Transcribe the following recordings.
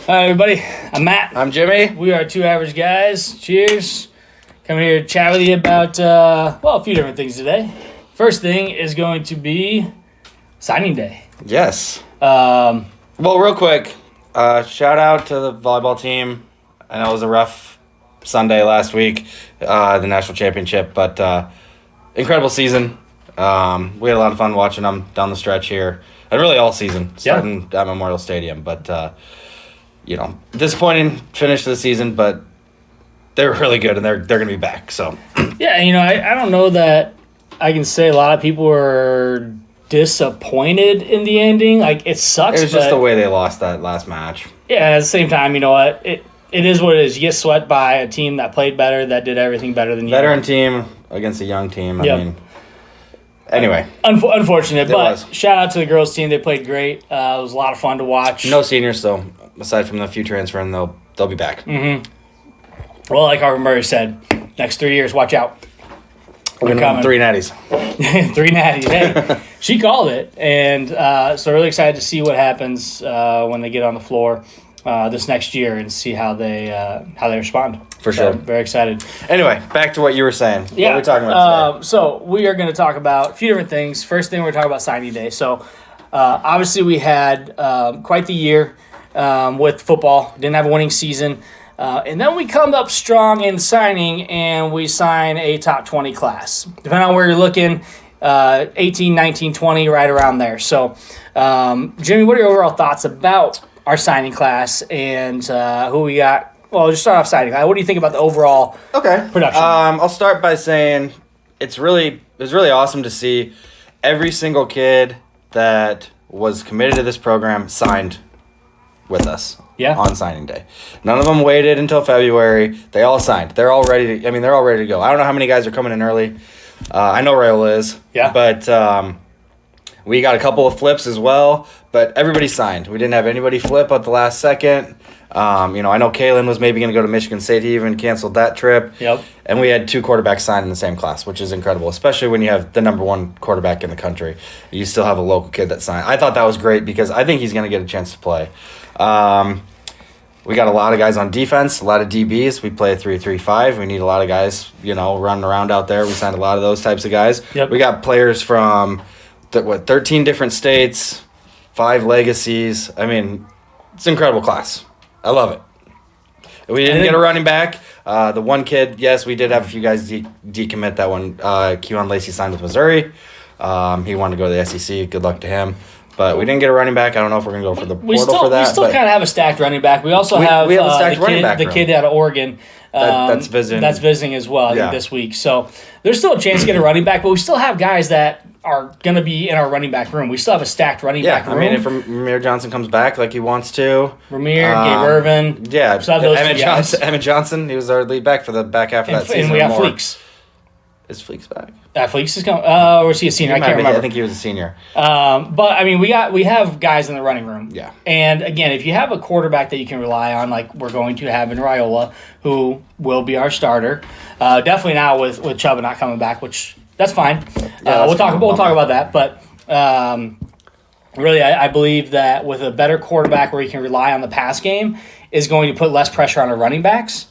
Hi, everybody. I'm Matt. I'm Jimmy. We are Two Average Guys. Cheers. Coming here to chat with you about, a few different things today. First thing is going to be signing day. Yes. Um, Well, real quick, shout out to the volleyball team. I know it was a rough Sunday last week, the national championship, but incredible season. We had a lot of fun watching them down the stretch here, and really all season, starting at Memorial Stadium. But disappointing finish to the season, but they were really good, and they're going to be back. So yeah, I don't know that I can say a lot of people were disappointed in the ending. Like, it sucks. it was just the way they lost that last match. Yeah, at the same time, you know what? It is what it is. You get swept by a team that played better, that did everything better than you. Veteran team against a young team. Yep. I mean, anyway. Unfortunate, It but was. shout out to the girls team. They played great. It was a lot of fun to watch. No seniors, so aside from the few transferring, they'll be back. Well, like Harvey Murray said, next 3 years, watch out. We're going to win 3 natties. 3 natties. Hey, she called it, and so really excited to see what happens when they get on the floor this next year and see how they respond. For So, sure. very excited. Anyway, back to what you were saying. What are we talking about today? So we are going to talk about a few different things. First thing, we're talking about signing day. So obviously we had quite the year with football. Didn't have a winning season. And then we come up strong in signing, and we sign a top 20 class. Depending on where you're looking, 18, 19, 20, right around there. So, Jimmy, what are your overall thoughts about our signing class and who we got? Well, just start off signing. What do you think about the overall production? I'll start by saying it was really awesome to see every single kid that was committed to this program signed with us. Yeah. On signing day. None of them waited until February. They all signed. They're all ready to go. I don't know how many guys are coming in early. I know Rayola is. Yeah. But we got a couple of flips as well. But everybody signed. We didn't have anybody flip at the last second. I know Kalen was maybe going to go to Michigan State. He even canceled that trip. Yep. And we had 2 quarterbacks signed in the same class, which is incredible, especially when you have the number 1 quarterback in the country. You still have a local kid that signed. I thought that was great because I think he's going to get a chance to play. We got a lot of guys on defense, a lot of DBs. We play 3-3-5. We need a lot of guys, running around out there. We signed a lot of those types of guys. Yep. We got players from 13 different states, 5 legacies. I mean, it's an incredible class. I love it. We didn't get a running back. The one kid, yes, we did have a few guys decommit that one. Keon Lacey signed with Missouri. He wanted to go to the SEC. Good luck to him. But we didn't get a running back. I don't know if we're going to go for the portal for that. We still kind of have a stacked running back. We also have a stacked running back the kid out of Oregon. That's visiting. That's visiting as well, I think, this week. So there's still a chance to get a running back, but we still have guys that are going to be in our running back room. We still have a stacked running back room. I mean, if Ramir Johnson comes back like he wants to. Ramir, Gabe Irvin. Yeah, Emmett Johnson, he was our lead back for the back half of that season. And we have Fleeks. Is Fleeks back? Fleeks is coming. Or is he a senior? I can't remember. I think he was a senior. But I mean, we have guys in the running room. Yeah. And again, if you have a quarterback that you can rely on, like we're going to have in Raiola, who will be our starter, definitely now with Chubb not coming back, which that's fine. We'll talk about that. But really, I believe that with a better quarterback where you can rely on the pass game is going to put less pressure on our running backs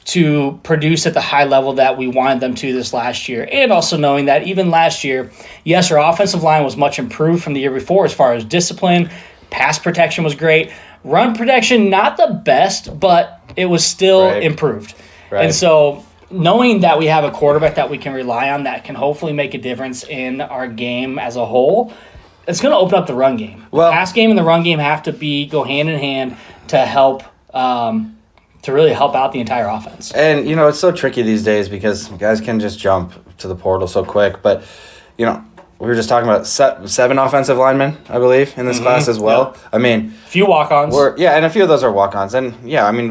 to produce at the high level that we wanted them to this last year. And also knowing that even last year, yes, our offensive line was much improved from the year before as far as discipline. Pass protection was great. Run protection, not the best, but it was still improved. Right. And so knowing that we have a quarterback that we can rely on that can hopefully make a difference in our game as a whole, it's going to open up the run game. Well, the pass game and the run game have to go hand in hand to help to really help out the entire offense. And, it's so tricky these days because guys can just jump to the portal so quick. But, we were just talking about 7 offensive linemen, I believe, in this class as well. Yep. I mean... A few walk-ons. And a few of those are walk-ons. And,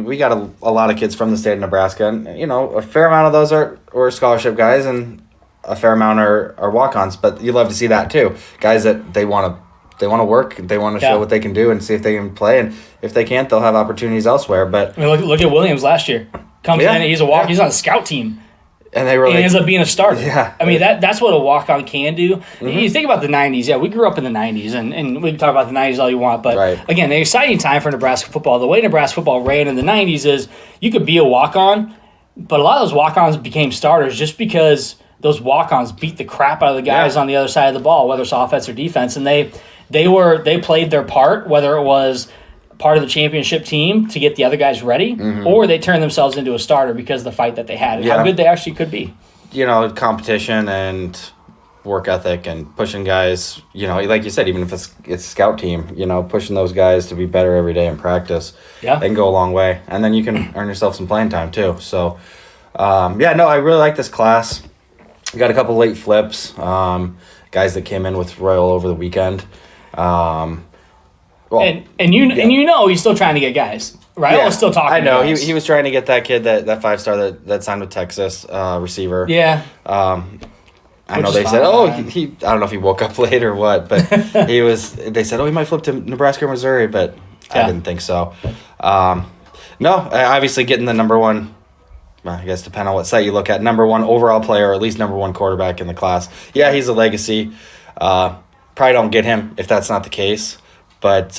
we got a lot of kids from the state of Nebraska. And, a fair amount of those are scholarship guys and a fair amount are walk-ons. But you love to see that, too. Guys that they want to work, they want to show what they can do and see if they can play. And if they can't, they'll have opportunities elsewhere. But I mean, look at Williams last year. Comes in, he's on a scout team. And they were and like, ends up being a starter. Yeah. I mean, that's what a walk-on can do. You think about the 90s. Yeah, we grew up in the 90s, and we can talk about the 90s all you want. But, Right. again, the exciting time for Nebraska football, the way Nebraska football ran in the 90s is you could be a walk-on, but a lot of those walk-ons became starters just because those walk-ons beat the crap out of the guys on the other side of the ball, whether it's offense or defense. And they played their part, whether it was part of the championship team to get the other guys ready, or they turned themselves into a starter because of the fight that they had and how good they actually could be. Competition and work ethic and pushing guys, like you said, even if it's a scout team, pushing those guys to be better every day in practice. Yeah. They can go a long way. And then you can earn yourself some playing time too. So, I really like this class. We got a couple late flips, guys that came in with Royal over the weekend. He's still trying to get guys. Right? Yeah, I was still talking. I know to guys. he was trying to get that kid that 5-star that signed with Texas receiver. Yeah. I know they said, he I don't know if he woke up late or what, but they said, he might flip to Nebraska or Missouri, but I didn't think so. Obviously getting the number one, I guess depending on what site you look at, number one overall player or at least number one quarterback in the class. Yeah, he's a legacy. Probably don't get him if that's not the case, but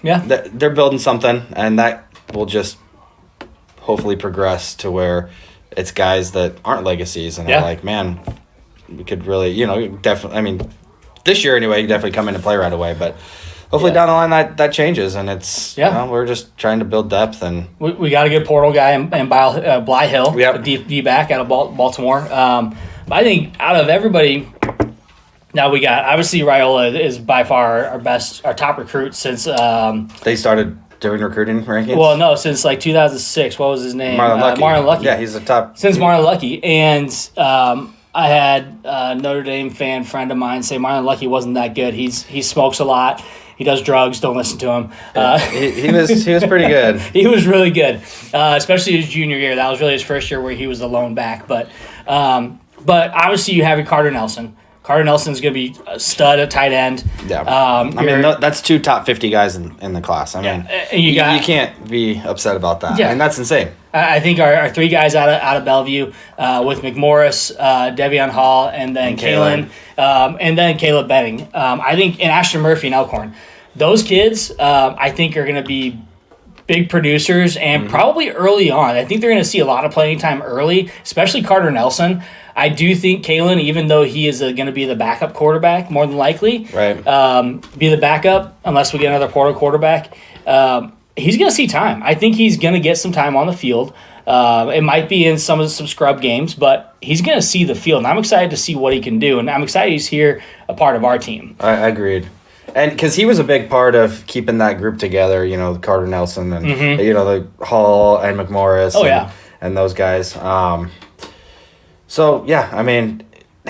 they're building something, and that will just hopefully progress to where it's guys that aren't legacies and are like, man, we could really, definitely. I mean, this year anyway, you definitely come in and play right away, but hopefully down the line that changes, and it's we're just trying to build depth, and we got a good portal guy in Bly Hill, a D back out of Baltimore. But I think out of everybody. Now we got, obviously, Raiola is by far our top recruit since... they started doing recruiting rankings? Well, no, since 2006. What was his name? Marlon Lucky. Yeah, he's the top. Since Marlon Lucky. And I had a Notre Dame friend of mine say Marlon Lucky wasn't that good. He smokes a lot. He does drugs. Don't listen to him. He was pretty good. He was really good, especially his junior year. That was really his first year where he was the lone back. But obviously you have your Carter Nelson. Carter Nelson's going to be a stud at tight end. Yeah. That's two top 50 guys in the class. I mean, you can't be upset about that. Yeah. I mean, that's insane. I think our three guys out of Bellevue with McMorris, Devion Hall, and then Kalen, and then Caleb Benning. I think, and Ashton Murphy and Elkhorn. Those kids, I think, are going to be big producers and probably early on. I think they're going to see a lot of playing time early, especially Carter Nelson. I do think Kalen, even though he is going to be the backup quarterback, more than likely, be the backup unless we get another portal quarterback, he's going to see time. I think he's going to get some time on the field. It might be in some scrub games, but he's going to see the field, and I'm excited to see what he can do, and I'm excited he's here, a part of our team. I agreed. And because he was a big part of keeping that group together, Carter Nelson and, the Hall and McMorris and those guys. I mean...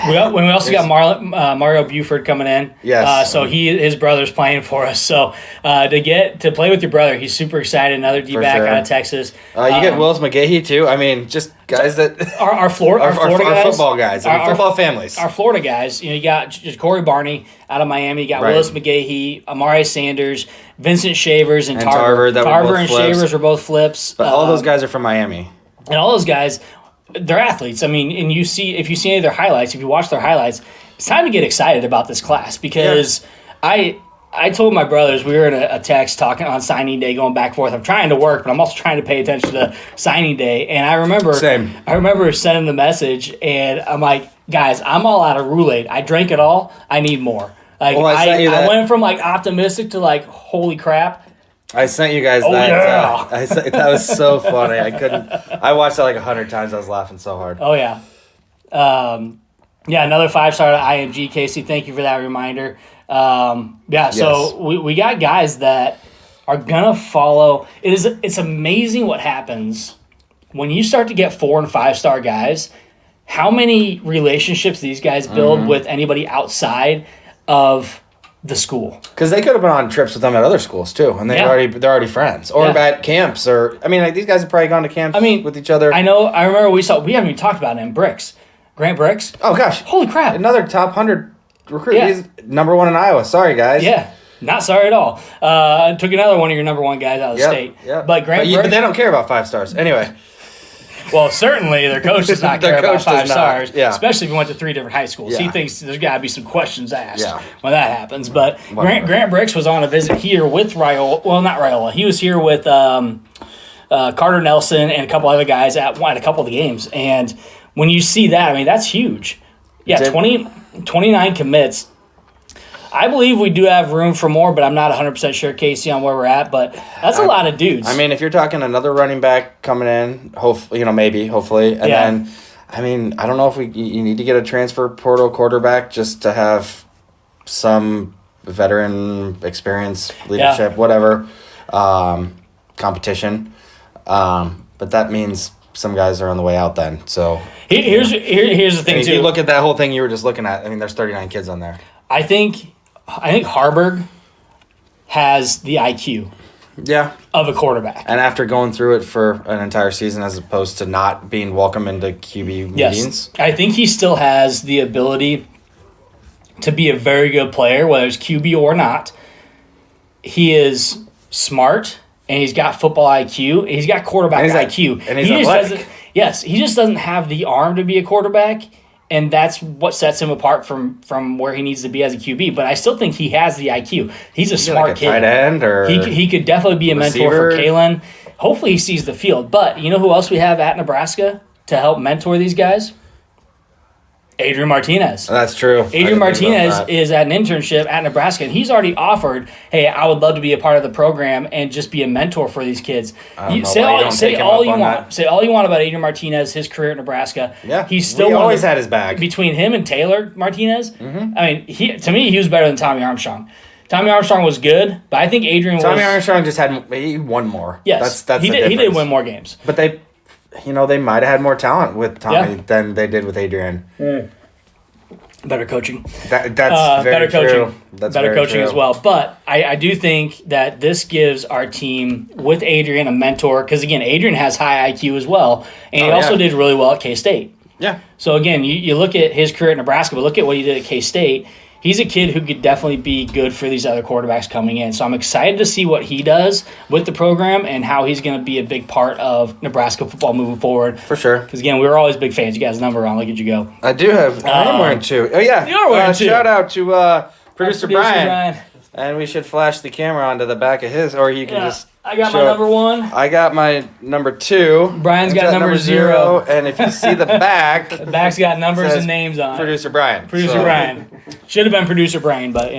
We also got Mario Buford coming in. Yes. So his brother's playing for us. So to play with your brother, he's super excited. Another D-back out of Texas. You get Willis McGahee too. I mean, just guys that our Florida guys, football guys, football families. Our Florida guys. You got just Corey Barney out of Miami. You got Willis McGahee, Amari Sanders, Vincent Shavers, and Tarver. Tarver and Shavers were both flips. But all those guys are from Miami. And all those guys. They're athletes. I mean, and if you see any of their highlights, if you watch their highlights, it's time to get excited about this class because I told my brothers, we were in a text talking on signing day, going back and forth. I'm trying to work, but I'm also trying to pay attention to signing day. And I remember sending the message, and I'm like, guys, I'm all out of Roulade. I drank it all. I need more. I went from optimistic to holy crap. I sent you guys that. That was so funny. I watched that 100 times. I was laughing so hard. Oh, yeah. Another 5-star to IMG. Casey, thank you for that reminder. So we got guys that are going to follow. It's amazing what happens when you start to get 4- and 5-star guys, how many relationships these guys build with anybody outside of the school, because they could have been on trips with them at other schools too, and they're already friends, or at camps, or these guys have probably gone to camps with each other. I know. I remember we haven't even talked about him. Grant Bricks. Oh gosh, holy crap! Another top 100 recruit. Yeah. He's number one in Iowa. Sorry guys. Yeah, not sorry at all. Took another one of your number one guys out of the state. Yeah. But Grant Bricks, but they don't care about 5 stars anyway. Well, certainly their coach does not Their care about coach does five not, stars, yeah. especially if you went to 3 different high schools. He Yeah. thinks there's got to be some questions asked Yeah. when that happens. But Whatever. Grant Bricks was on a visit here with Raiola. Well, not Raiola. He was here with Carter Nelson and a couple other guys at a couple of the games. And when you see that, I mean, that's huge. Yeah, 29 commits. I believe we do have room for more, but I'm not 100% sure, Casey, on where we're at. But that's a lot of dudes. I mean, if you're talking another running back coming in, hopefully, hopefully, and Yeah. then, I mean, I don't know if you need to get a transfer portal quarterback just to have some veteran experience, leadership, whatever, competition. But that means some guys are on the way out then. So here's the thing, if too. you look at that whole thing you were just looking at, I mean, there's 39 kids on there. I think Harburg has the IQ Yeah. of a quarterback. And after going through it for an entire season as opposed to not being welcome into QB meetings. I think he still has the ability to be a very good player, whether it's QB or not. He is smart, and he's got football IQ, and he's got quarterback IQ. And he's he just athletic. doesn't. Yes, he just doesn't have the arm to be a quarterback, and that's what sets him apart from where he needs to be as a QB. But I still think he has the IQ. He's a smart like a kid. tight end or He could definitely be a mentor for receiver. Kalen. Hopefully he sees the field. But you know who else we have at Nebraska to help mentor these guys? Adrian Martinez. That's true. Adrian Martinez is at an internship at Nebraska, and he's already offered, hey, I would love to be a part of the program and just be a mentor for these kids. Say all you want. Say all you want about Adrian Martinez, his career at Nebraska. Yeah, he's still he always had his bag. Between him and Taylor Martinez, I mean, to me, he was better than Tommy Armstrong. Tommy Armstrong was good, but I think Tommy Armstrong just he won more. Yes, that's he the did. He did difference. win more games, But they might have had more talent with Tommy than they did with Adrian. better coaching. That's very better true. coaching. That's better very coaching true. as well. But I do think that this gives our team with Adrian a mentor because, again, Adrian has high IQ as well. And he also did really well at K-State. Yeah. So, again, you look at his career at Nebraska, but look at what he did at K-State. He's a kid who could definitely be good for these other quarterbacks coming in. So I'm excited to see what he does with the program and how he's going to be a big part of Nebraska football moving forward. For sure. Because, again, we were always big fans. You guys number on. Look at you go. I do have. I am wearing two. Oh, yeah. You are wearing two. Shout out to producer Brian. Brian. And we should flash the camera onto the back of his, or you can just. I got show my it. number 1. I got my number 2. Brian's got number 0. And if you see the back, The back's got numbers Says and names on it. producer Brian. Producer So, Brian. Should have been producer Brain, but,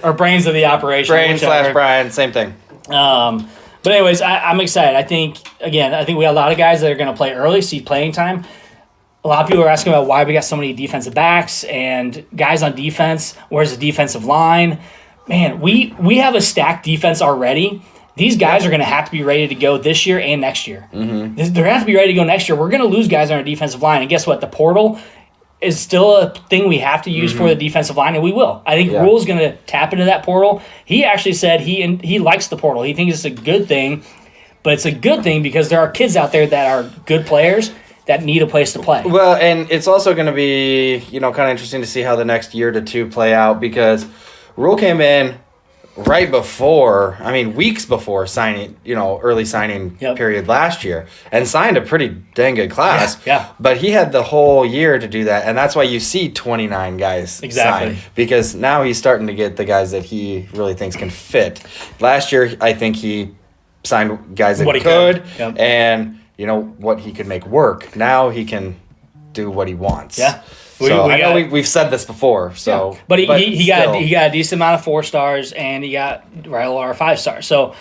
or brains of the operation. Brian whichever. / Brian, same thing. But anyways, I'm excited. I think we got a lot of guys that are going to play early, see playing time. A lot of people are asking about why we got so many defensive backs and guys on defense. Where's the defensive line? Man, we have a stacked defense already. These guys are going to have to be ready to go this year and next year. Mm-hmm. They're going to have to be ready to go next year. We're going to lose guys on our defensive line. And guess what? The portal is still a thing we have to use for the defensive line, and we will. I think Rule's going to tap into that portal. He actually said he likes the portal. He thinks it's a good thing, but it's a good thing because there are kids out there that are good players that need a place to play. Well, and it's also going to be, kind of interesting to see how the next year to two play out because Rule came in right before, weeks before signing, early signing period last year and signed a pretty dang good class. Yeah. But he had the whole year to do that. And that's why you see 29 guys Exactly. signed because now he's starting to get the guys that he really thinks can fit. Last year, I think he signed guys that What he could. Yep. And, what he could make work. Now he can do what he wants. Yeah. So I know we've said this before. So, But he got still. a decent amount of 4 stars, and he got Raiola 5 stars. So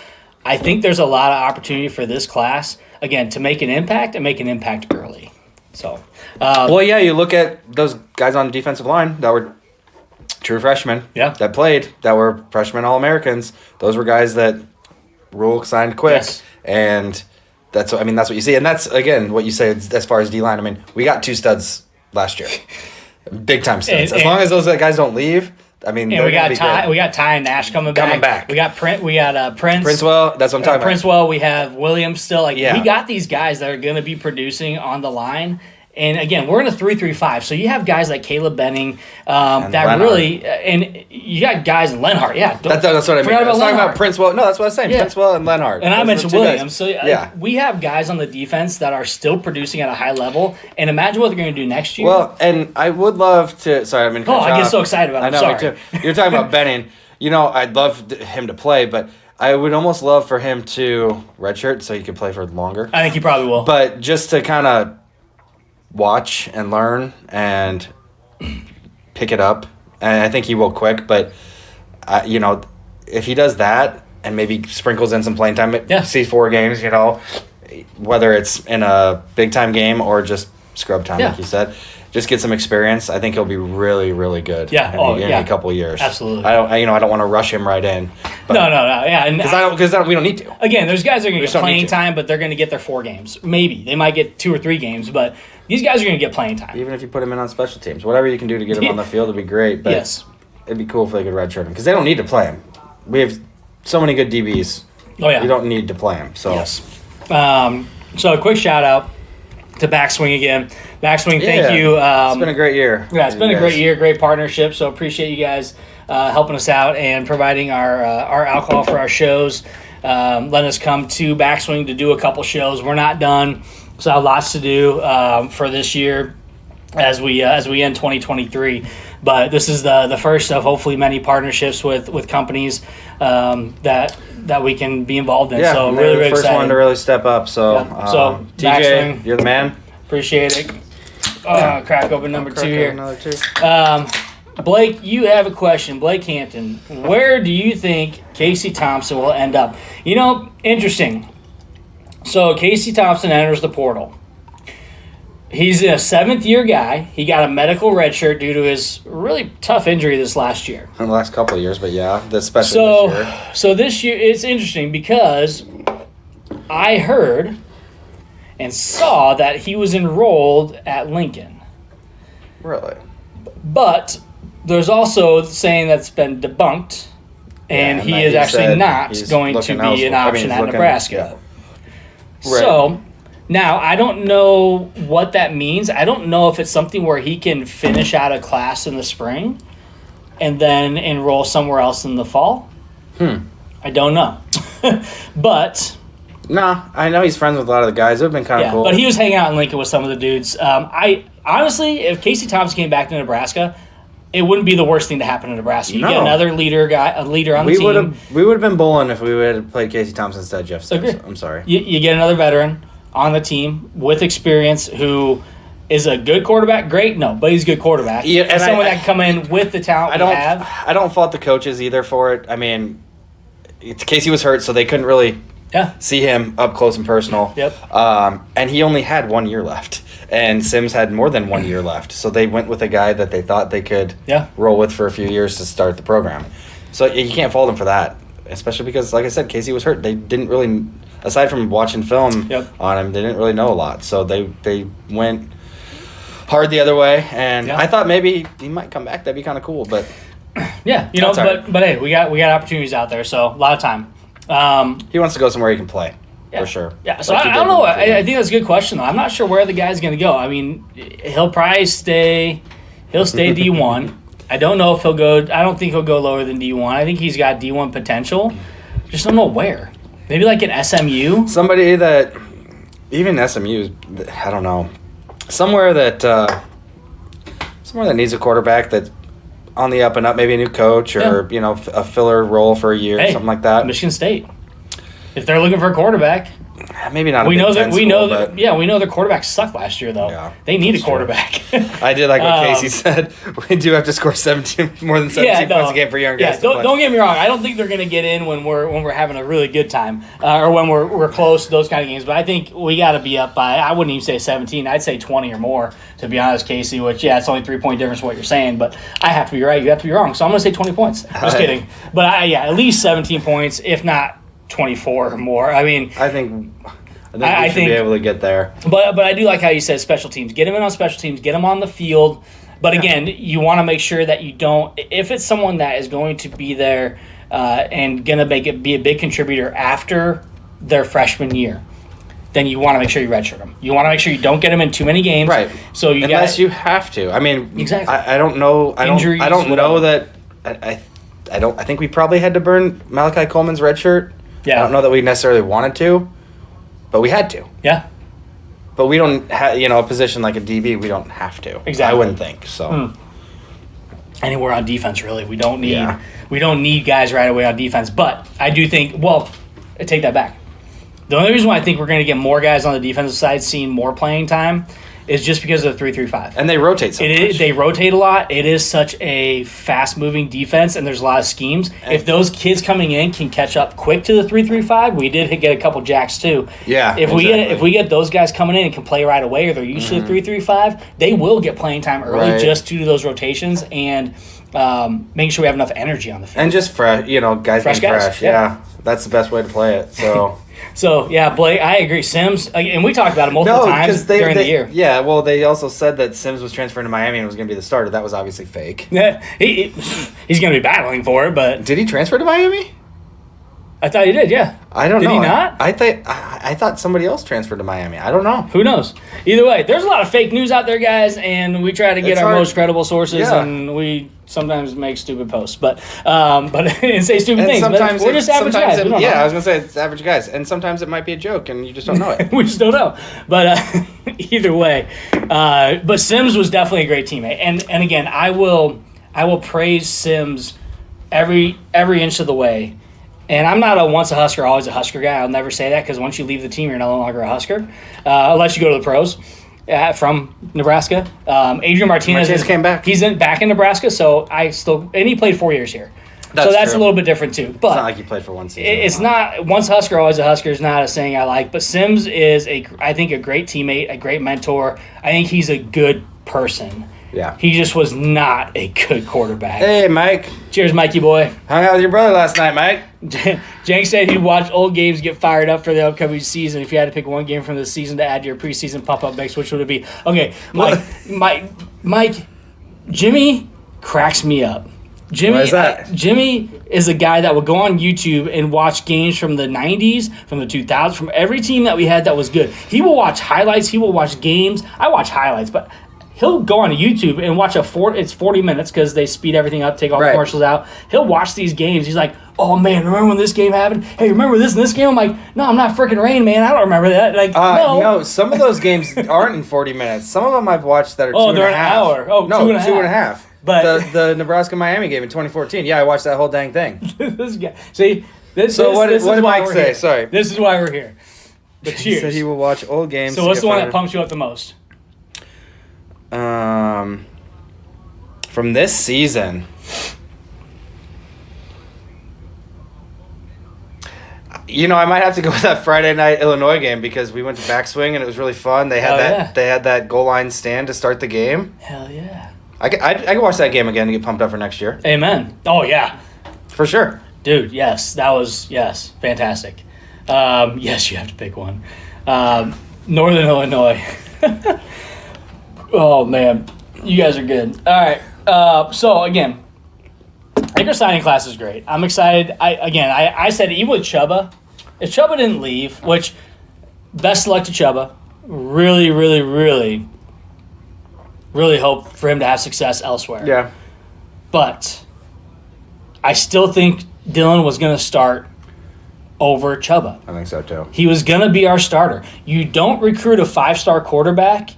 I think there's a lot of opportunity for this class, again, to make an impact and make an impact early. So, Well, yeah, you look at those guys on the defensive line that were true freshmen that played, that were freshman All-Americans. Those were guys that Rule signed quick. Yes. And that's what you see. And that's, again, what you say as far as D-line. We got 2 studs last year. Big time studs. As long as those guys don't leave, and we got Ty and Nash coming back. We got Prince. Princewell, that's what I'm talking about. Princewell, we have Williams still. We Yeah. got these guys that are going to be producing on the line, And again, we're in a 3-3-5, so you have guys like Caleb Benning that Lenhart. really, and you got guys in Lenhart. Yeah, That's what I mean. I was talking about Princewell. No, that's what I was saying. Yeah. Princewell and Lenhart. And I Those are mentioned the two Williams. guys. So yeah. we have guys on the defense that are still producing at a high level. And imagine what they're going to do next year. Well, and I would love to. Sorry, I mean. I get so excited about it. I know, Sorry. me too. You're talking about Benning. I'd love him to play, but I would almost love for him to redshirt so he could play for longer. I think he probably will. But just to kind of watch and learn and pick it up, and I think he will quick. But if he does that and maybe sprinkles in some playing time, see 4 games, whether it's in a big time game or just scrub time, like you said. Just get some experience. I think he'll be really, really good. Yeah. In a couple of years. Absolutely. I don't want to rush him right in. But, no. Yeah. Because we don't need to. Again, there's guys that are going to just get don't need playing to. time, but they're going to get their 4 games. Maybe they might get 2 or 3 games, but these guys are going to get playing time. Even if you put him in on special teams, whatever you can do to get him on the field would be great. But Yes. it'd be cool if they could redshirt him because they don't need to play him. We have so many good DBs. Oh yeah. You don't need to play him. So yes. So a quick shout out to Backswing again. Backswing, thank you. It's been a great year. Yeah, it's been a great year, great partnership. So appreciate you guys helping us out and providing our alcohol for our shows. Letting us come to Backswing to do a couple shows. We're not done, so lots to do for this year as we end 2023. But this is the first of hopefully many partnerships with companies that we can be involved in. Yeah, so they're really, the really first excited. one to really step up. So, Yeah. So, TJ, Backswing. you're the man. Appreciate it. Crack open number 2 here. Another 2. Blake, you have a question. Blake Hampton, where do you think Casey Thompson will end up? Interesting. So Casey Thompson enters the portal. He's a 7th-year guy. He got a medical red shirt due to his really tough injury this last year. In the last couple of years, but yeah, especially this year. So this year, it's interesting because I heard and saw that he was enrolled at Lincoln. Really? But there's also saying that's been debunked, and he is actually not going to be an option at Nebraska. Yeah. Right. So now I don't know what that means. I don't know if it's something where he can finish out a class in the spring and then enroll somewhere else in the fall. I don't know. But No, I know he's friends with a lot of the guys. It would have been kind of cool. but he was hanging out in Lincoln with some of the dudes. I honestly, if Casey Thompson came back to Nebraska, it wouldn't be the worst thing to happen to Nebraska. You get No. another leader on the team. We would have been bowling if we would have played Casey Thompson instead of Jeff Sims. Agree. I'm sorry. You get another veteran on the team with experience who is a good quarterback. Great, no, but he's a good quarterback. Yeah, and and someone I- that can come in with the talent we have. I don't fault the coaches either for it. I mean, Casey was hurt, so they couldn't really Yeah. see him up close and personal. Yep. And he only had 1 year left, and Sims had more than 1 year left. So they went with a guy that they thought they could roll with for a few years to start the program. So you can't fault them for that, especially because, like I said, Casey was hurt. They didn't really, aside from watching film on him, they didn't really know a lot. So they went hard the other way, and I thought maybe he might come back. That'd be kind of cool, but Yeah, but hey, we got opportunities out there, so a lot of time. he wants to go somewhere he can play, for sure. Yeah, so Like he I don't did know. with Lincoln. I think that's a good question, though. I'm not sure where the guy's going to go. I mean, he'll probably stay D1. I don't know if he'll go. I don't think he'll go lower than D1. I think he's got D1 potential. Just don't know where. Maybe like an SMU. Somebody that, even SMU, I don't know, somewhere that needs a quarterback that's on the up and up, maybe a new coach or a filler role for a year, something like that. Michigan State. If they're looking for a quarterback, maybe not. we know their but quarterbacks sucked last year though. Yeah, they need a that's true. quarterback. I did like what Casey said. We do have to score more than 17 points a game for young guys. Yeah, don't get me wrong. I don't think they're going to get in when we're having a really good time or when we're close to those kind of games. But I think we got to be up by. I wouldn't even say 17. I'd say 20 or more. To be honest, Casey. Which it's only 3-point difference from what you're saying. But I have to be right. You have to be wrong. So I'm going to say 20 points. Just kidding. But at least 17 points, if not 24 or more. I mean, I think we should be able to get there. But I do like how you said special teams. Get them in on special teams. Get them on the field. But again, you want to make sure that you don't. If it's someone that is going to be there and going to be a big contributor after their freshman year, then you want to make sure you redshirt them. You want to make sure you don't get them in too many games. Right. So unless you have to. I mean, exactly. I don't know. Injuries, I don't whatever. know that. I think we probably had to burn Malachi Coleman's red shirt. Yeah. I don't know that we necessarily wanted to, but we had to. Yeah. But we don't have, a position like a DB, we don't have to. Exactly. I wouldn't think so. Anywhere on defense, really. We don't need guys right away on defense. But I do think, I take that back. The only reason why I think we're going to get more guys on the defensive side seeing more playing time is just because of the 3-3-5. And they rotate so much. They rotate a lot. It is such a fast-moving defense, and there's a lot of schemes. If those kids coming in can catch up quick to the 3-3-5, we did get a couple jacks too. Yeah, If we get those guys coming in and can play right away, or they're used to the 3-3-5, they will get playing time early just due to those rotations and making sure we have enough energy on the field. And just fresh, guys Fresh being guys, fresh. yeah. Yeah, that's the best way to play it. So. So, yeah, Blake, I agree. Sims, and we talked about it multiple times during the year. Yeah, well, they also said that Sims was transferring to Miami and was going to be the starter. That was obviously fake. Yeah, he's going to be battling for it, but Did he transfer to Miami? I thought he did, yeah. I don't know. Did he not? I thought somebody else transferred to Miami. I don't know. Who knows? Either way, there's a lot of fake news out there, guys, and we try to get It's our hard. most credible sources, Yeah. and we sometimes make stupid posts, but and say stupid things. But sometimes we're just average guys. We don't I know. was gonna say it's average guys, and sometimes it might be a joke, and you just don't know it. We just don't know. But either way, but Sims was definitely a great teammate, and again, I will praise Sims every inch of the way. And I'm not a once a Husker, always a Husker guy. I'll never say that because once you leave the team, you're no longer a Husker, unless you go to the pros from Nebraska. Adrian Martinez came back. He's back in Nebraska, so and he played 4 years here. So that's true. a little bit different too. But It's not like you played for one season. it's not once a Husker, always a Husker is not a saying I like. But Sims is I think a great teammate, a great mentor. I think he's a good person. Yeah. He just was not a good quarterback. Hey, Mike. Cheers, Mikey boy. Hung out with your brother last night, Mike. Jank said he'd watch old games get fired up for the upcoming season. If you had to pick one game from the season to add to your preseason pop-up mix, which would it be? Okay, Mike, Jimmy cracks me up. Why is that? Jimmy is a guy that would go on YouTube and watch games from the 90s, from the 2000s, from every team that we had that was good. He will watch highlights. He will watch games. I watch highlights, but he'll go on YouTube and watch it's 40 minutes because they speed everything up, take all the commercials out. He'll watch these games. He's like, oh, man, remember when this game happened? Hey, remember this and this game? I'm like, no, I'm not freaking Rain, man. I don't remember that. Like, No, some of those games aren't in 40 minutes. Some of them I've watched that are 2.5. they're an hour. Oh, no, 2.5. But the Nebraska-Miami game in 2014. Yeah, I watched that whole dang thing. this guy. See, What did Mike say? Here. Sorry. This is why we're here. But cheers. He said he will watch old games. So what's the one that pumps you up the most? From this season, I might have to go with that Friday night Illinois game because we went to backswing and it was really fun. They had They had that goal line stand to start the game. Hell yeah! I could watch that game again to get pumped up for next year. Amen. Oh yeah, for sure, dude. Yes, that was fantastic. Yes, you have to pick one. Northern Illinois. Oh man, you guys are good. All right. So again, I think our signing class is great. I'm excited. I said even with Chubba, if Chubba didn't leave, which best of luck to Chubba. Really, really, really, really hope for him to have success elsewhere. Yeah. But I still think Dylan was going to start over Chubba. I think so too. He was going to be our starter. You don't recruit a 5-star quarterback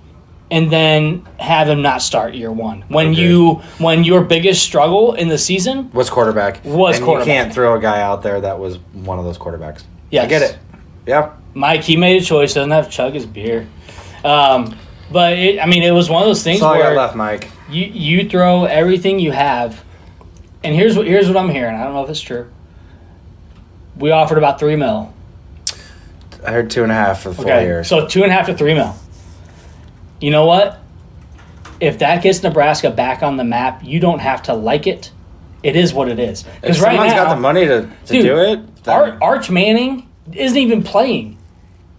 and then have him not start year one. When your biggest struggle in the season was quarterback. You can't throw a guy out there that was one of those quarterbacks. Yes. I get it. Yeah. Mike, he made a choice. Doesn't have to chug his beer. But it was one of those things That's all where I got left, Mike. You throw everything you have, and here's what I'm hearing. I don't know if it's true. We offered about $3 million. I heard 2.5 for 4 years. So 2.5 to $3 million. You know what? If that gets Nebraska back on the map, you don't have to like it. It is what it is. If someone's got the money to do it, then... Arch Manning isn't even playing,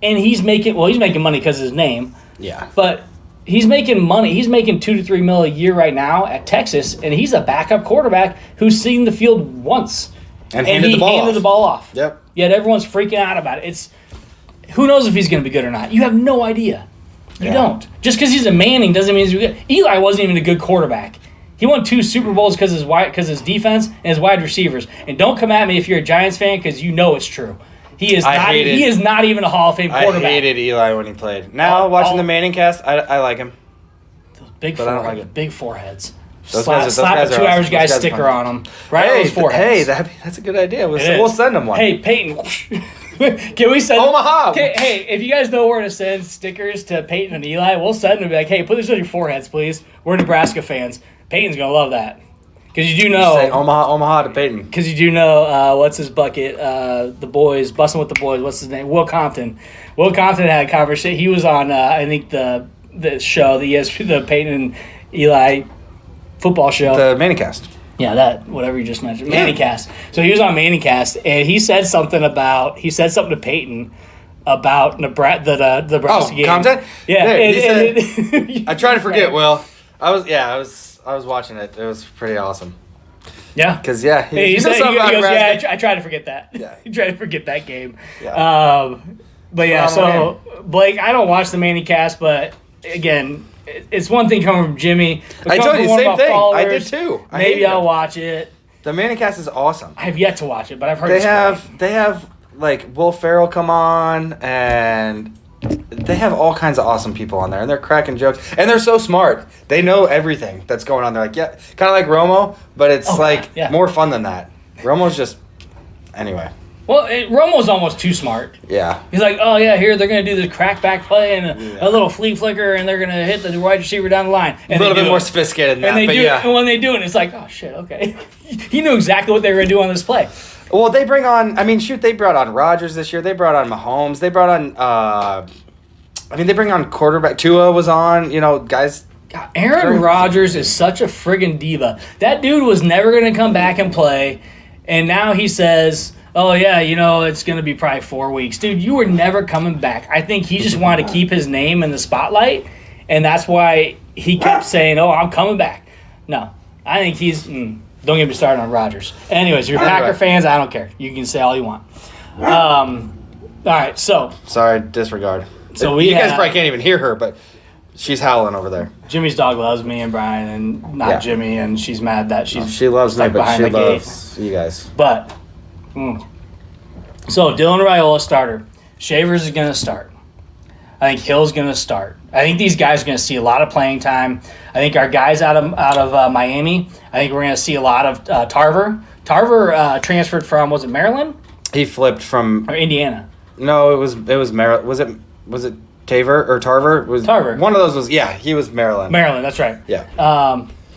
and he's making money because of his name. Yeah. But he's making money. He's making $2 to $3 million a year right now at Texas, and he's a backup quarterback who's seen the field once. And he handed the ball off. off. Yep. Yet everyone's freaking out about it. who knows if he's going to be good or not? You have no idea. You don't. Just because he's a Manning doesn't mean he's good. Eli wasn't even a good quarterback. He won 2 Super Bowls because his defense and his wide receivers. And don't come at me if you're a Giants fan because you know it's true. He is not even a Hall of Fame quarterback. I hated Eli when he played. Now, watching the Manning cast, I like him. Those big big foreheads. Those slap guys a 2 average guy sticker on them. Right on his foreheads. Hey, that's a good idea. We'll send him one. Hey, Peyton. Can we send Omaha? Hey, if you guys know where to send stickers to Peyton and Eli, we'll send them. Be like, hey, put this on your foreheads, please. We're Nebraska fans. Peyton's gonna love that because you do know. Say Omaha to Peyton. Because you do know what's his bucket? The boys, busting with the boys. What's his name? Will Compton. Will Compton had a conversation. He was on I think the show, the Peyton and Eli football show. The Manningcast. Yeah, that whatever you just mentioned, Manningcast. So he was on Manningcast, and he said something to Peyton about the Nebraska game. Compton? Yeah, he said, I try to forget. Will, I was watching it. It was pretty awesome. Yeah, because he said, I tried to forget that. Yeah, he tried to forget that game. Yeah. But yeah, so Blake, I don't watch the Manningcast, but again. It's one thing coming from Jimmy. I told you, same thing. I did too. Maybe I'll watch it. The Manningcast is awesome. I have yet to watch it, but I've heard they have like Will Ferrell come on, and they have all kinds of awesome people on there, and they're cracking jokes, and they're so smart. They know everything that's going on. They're like, kind of like Romo, but it's more fun than that. Romo's just anyway. Well, Romo's almost too smart. Yeah. He's like, oh, yeah, here, they're going to do this crackback play and a little flea flicker, and they're going to hit the wide receiver down the line. And a little bit more sophisticated than that, And when they do it, it's like, oh, shit, okay. He knew exactly what they were going to do on this play. Well, they brought on Rodgers this year. They brought on Mahomes. They brought on, they bring on quarterback. Tua was on, guys. God, Aaron Rodgers is such a friggin' diva. That dude was never going to come back and play, and now he says... Oh, yeah, it's going to be probably 4 weeks. Dude, you were never coming back. I think he just wanted to keep his name in the spotlight, and that's why he kept saying, oh, I'm coming back. No, I think he's don't get me started on Rodgers. Anyways, if you're Packer fans, I don't care. You can say all you want. All right, so. Sorry, disregard. So you guys probably can't even hear her, but she's howling over there. Jimmy's dog loves me and Brian, and not Jimmy, and she's mad that she loves me, but she loves you guys. But... So, Dylan Raiola starter. Shavers is going to start. I think Hill's going to start. I think these guys are going to see a lot of playing time. I think our guys out of Miami, I think we're going to see a lot of Tarver. Tarver transferred from, was it Maryland? He flipped from... Or Indiana. No, it was Maryland. Was it Taver or Tarver? Tarver. One of those was, he was Maryland. Maryland, that's right. Yeah.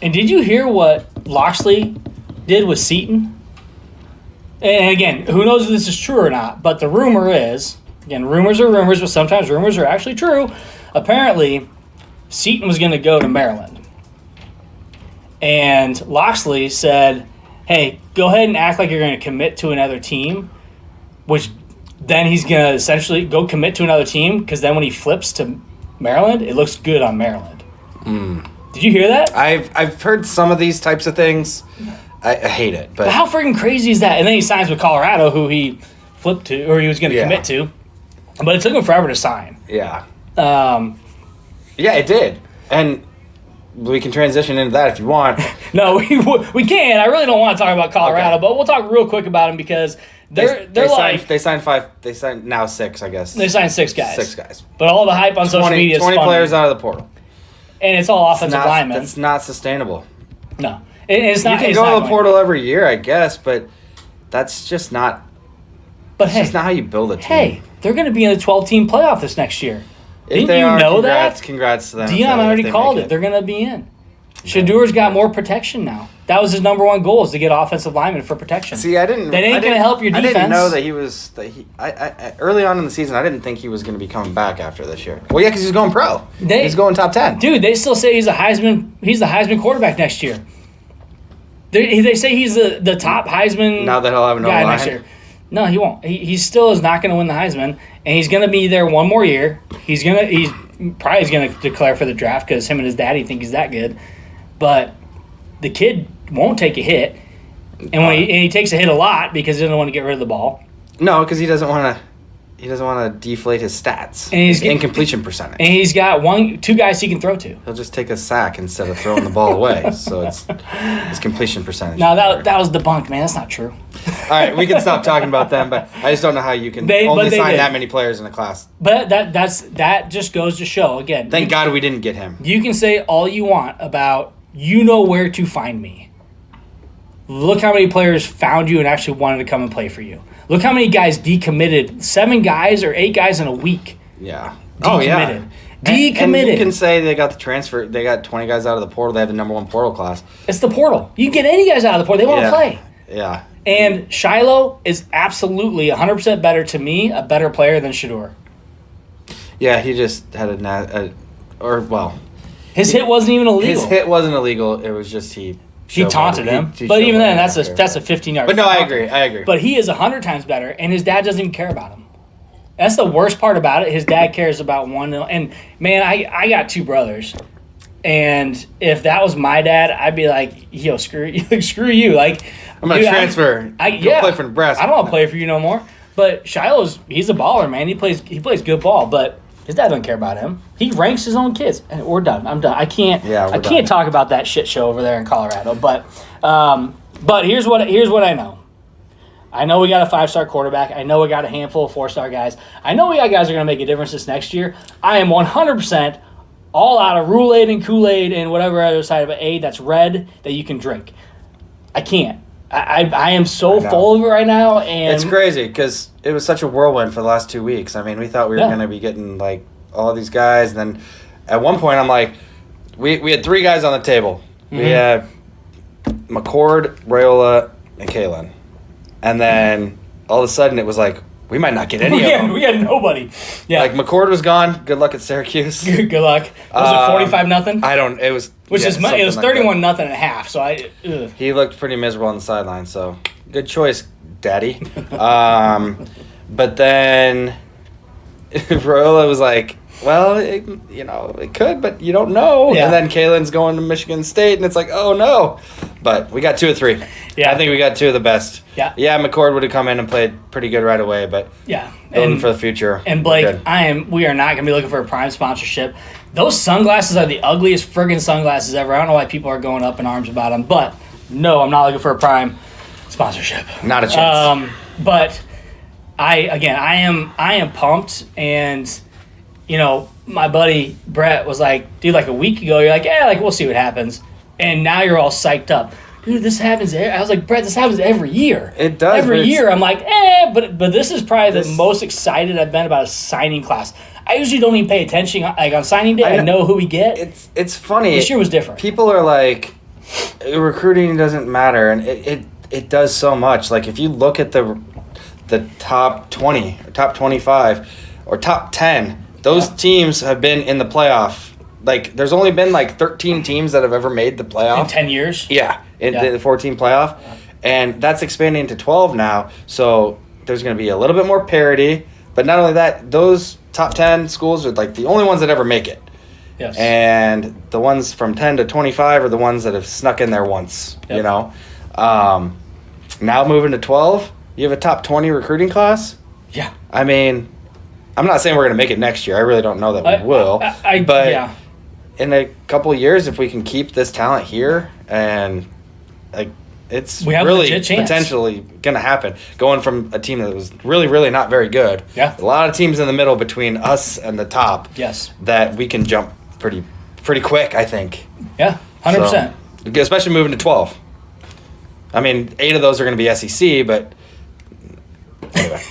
And did you hear what Loxley did with Seton? And again, who knows if this is true or not, but the rumor is, again, rumors are rumors, but sometimes rumors are actually true. Apparently, Seton was going to go to Maryland. And Loxley said, hey, go ahead and act like you're going to commit to another team, which then he's going to essentially go commit to another team, because then when he flips to Maryland, it looks good on Maryland. Did you hear that? I've heard some of these types of things. I hate it, but how freaking crazy is that? And then he signs with Colorado, who he flipped to, or he was going to commit to, but it took him forever to sign. Yeah. It did, and we can transition into that if you want. No, we can. I really don't want to talk about Colorado, but we'll talk real quick about them because they signed now 6, I guess. They signed 6 guys. 6 guys. But all the hype on social media is 20 players out of the portal, and it's all offensive linemen. That's not sustainable. No. It's not. You can go to the portal every year, I guess, but that's just not. But that's not how you build a team. Hey, they're going to be in the 12-team playoff this next year. Didn't you know that? Congrats to them. Dion already called it. They're going to be in. Shadur's got more protection now. That was his number one goal, is to get offensive linemen for protection. See, I didn't. That ain't going to help your defense. I didn't know that he was. Early on in the season, I didn't think he was going to be coming back after this year. Well, yeah, because he's going pro. He's going top 10. Dude, they still say he's the Heisman quarterback next year. They say he's the top Heisman now that he'll have no guy line. next year. No, he won't. He still is not going to win the Heisman, and he's going to be there one more year. He's probably going to declare for the draft because him and his daddy think he's that good. But the kid won't take a hit, and when he takes a hit a lot because he doesn't want to get rid of the ball. No, because he doesn't want to. he doesn't want to deflate his stats. And he's his incompletion percentage. And he's got two guys he can throw to. He'll just take a sack instead of throwing the ball away. So it's his completion percentage. No, that was debunked, man. That's not true. All right, we can stop talking about them, but I just don't know how you can only sign that many players in a class. But that just goes to show, again. Thank God we didn't get him. You can say all you want about, you know where to find me. Look how many players found you and actually wanted to come and play for you. Look how many guys decommitted. 7 guys or 8 guys in a week. Yeah. Decommitted. Oh, yeah. Decommitted. And you can say they got the transfer. They got 20 guys out of the portal. They have the number 1 portal class. It's the portal. You can get any guys out of the portal. They want to play. Yeah. And Shiloh is absolutely 100% better to me, a better player than Shedeur. Yeah, he just had his hit wasn't even illegal. His hit wasn't illegal. It was just he taunted him. But even then, that's a 15-yard. But no, I agree. But he is 100 times better, and his dad doesn't even care about him. That's the worst part about it. His dad cares about one. And, man, I got 2 brothers. And if that was my dad, I'd be like, yo, screw you. Like, I'm going to transfer. Go play for Nebraska. I don't want to play for you no more. But Shiloh's, he's a baller, man. He plays good ball, but his dad doesn't care about him. He ranks his own kids. And we're done. I'm done. I can't talk about that shit show over there in Colorado. But here's what I know. I know we got a 5-star quarterback. I know we got a handful of 4-star guys. I know we got guys that are going to make a difference this next year. I am 100% all out of Rool-Aid and Kool-Aid and whatever other side of an aid that's red that you can drink. I can't. I am so full of it right now. And it's crazy because it was such a whirlwind for the last 2 weeks. I mean, we thought we were going to be getting, like, all of these guys. And then at one point, I'm like, we had 3 guys on the table. Mm-hmm. We had McCord, Raiola, and Kalen. And then all of a sudden it was like, we might not get any of them. We had nobody. Yeah. Like McCord was gone. Good luck at Syracuse. Good luck. Was it 45-0? I don't. It was. It was 31-0 at half. So He looked pretty miserable on the sideline. So good choice, Daddy. But then Raiola was like, well, it could, but you don't know. Yeah. And then Kalen's going to Michigan State, and it's like, oh no. But we got 2 of 3. Yeah, I think we got 2 of the best. Yeah, McCord would have come in and played pretty good right away, but building for the future. And Blake, we are not going to be looking for a Prime sponsorship. Those sunglasses are the ugliest friggin' sunglasses ever. I don't know why people are going up in arms about them, but no, I'm not looking for a Prime sponsorship. Not a chance. But I am pumped, and my buddy Brett was like, dude, like a week ago, you're like, yeah, like we'll see what happens, and now you're all psyched up. Dude, this happens. I was like, Brett, this happens every year. It does. Every year. I'm like, but this is probably the most excited I've been about a signing class. I usually don't even pay attention. Like on signing day, I know who we get. It's funny. This year was different. People are like, recruiting doesn't matter, and it does so much. Like if you look at the top 20, or top 25, or top 10, those teams have been in the playoff. Like there's only been like 13 teams that have ever made the playoff. In 10 years? Yeah. The 14 playoff. Yeah. And that's expanding to 12 now. So there's going to be a little bit more parity. But not only that, those top 10 schools are like the only ones that ever make it. Yes. And the ones from 10 to 25 are the ones that have snuck in there once, Now moving to 12, you have a top 20 recruiting class? Yeah. I mean, I'm not saying we're going to make it next year. I really don't know that we will. But in a couple of years, if we can keep this talent here, and it's really potentially going to happen. Going from a team that was really, really not very good. Yeah. A lot of teams in the middle between us and the top. Yes. That we can jump pretty quick, I think. Yeah, 100%. So, especially moving to 12. I mean, 8 of those are going to be SEC, but anyway.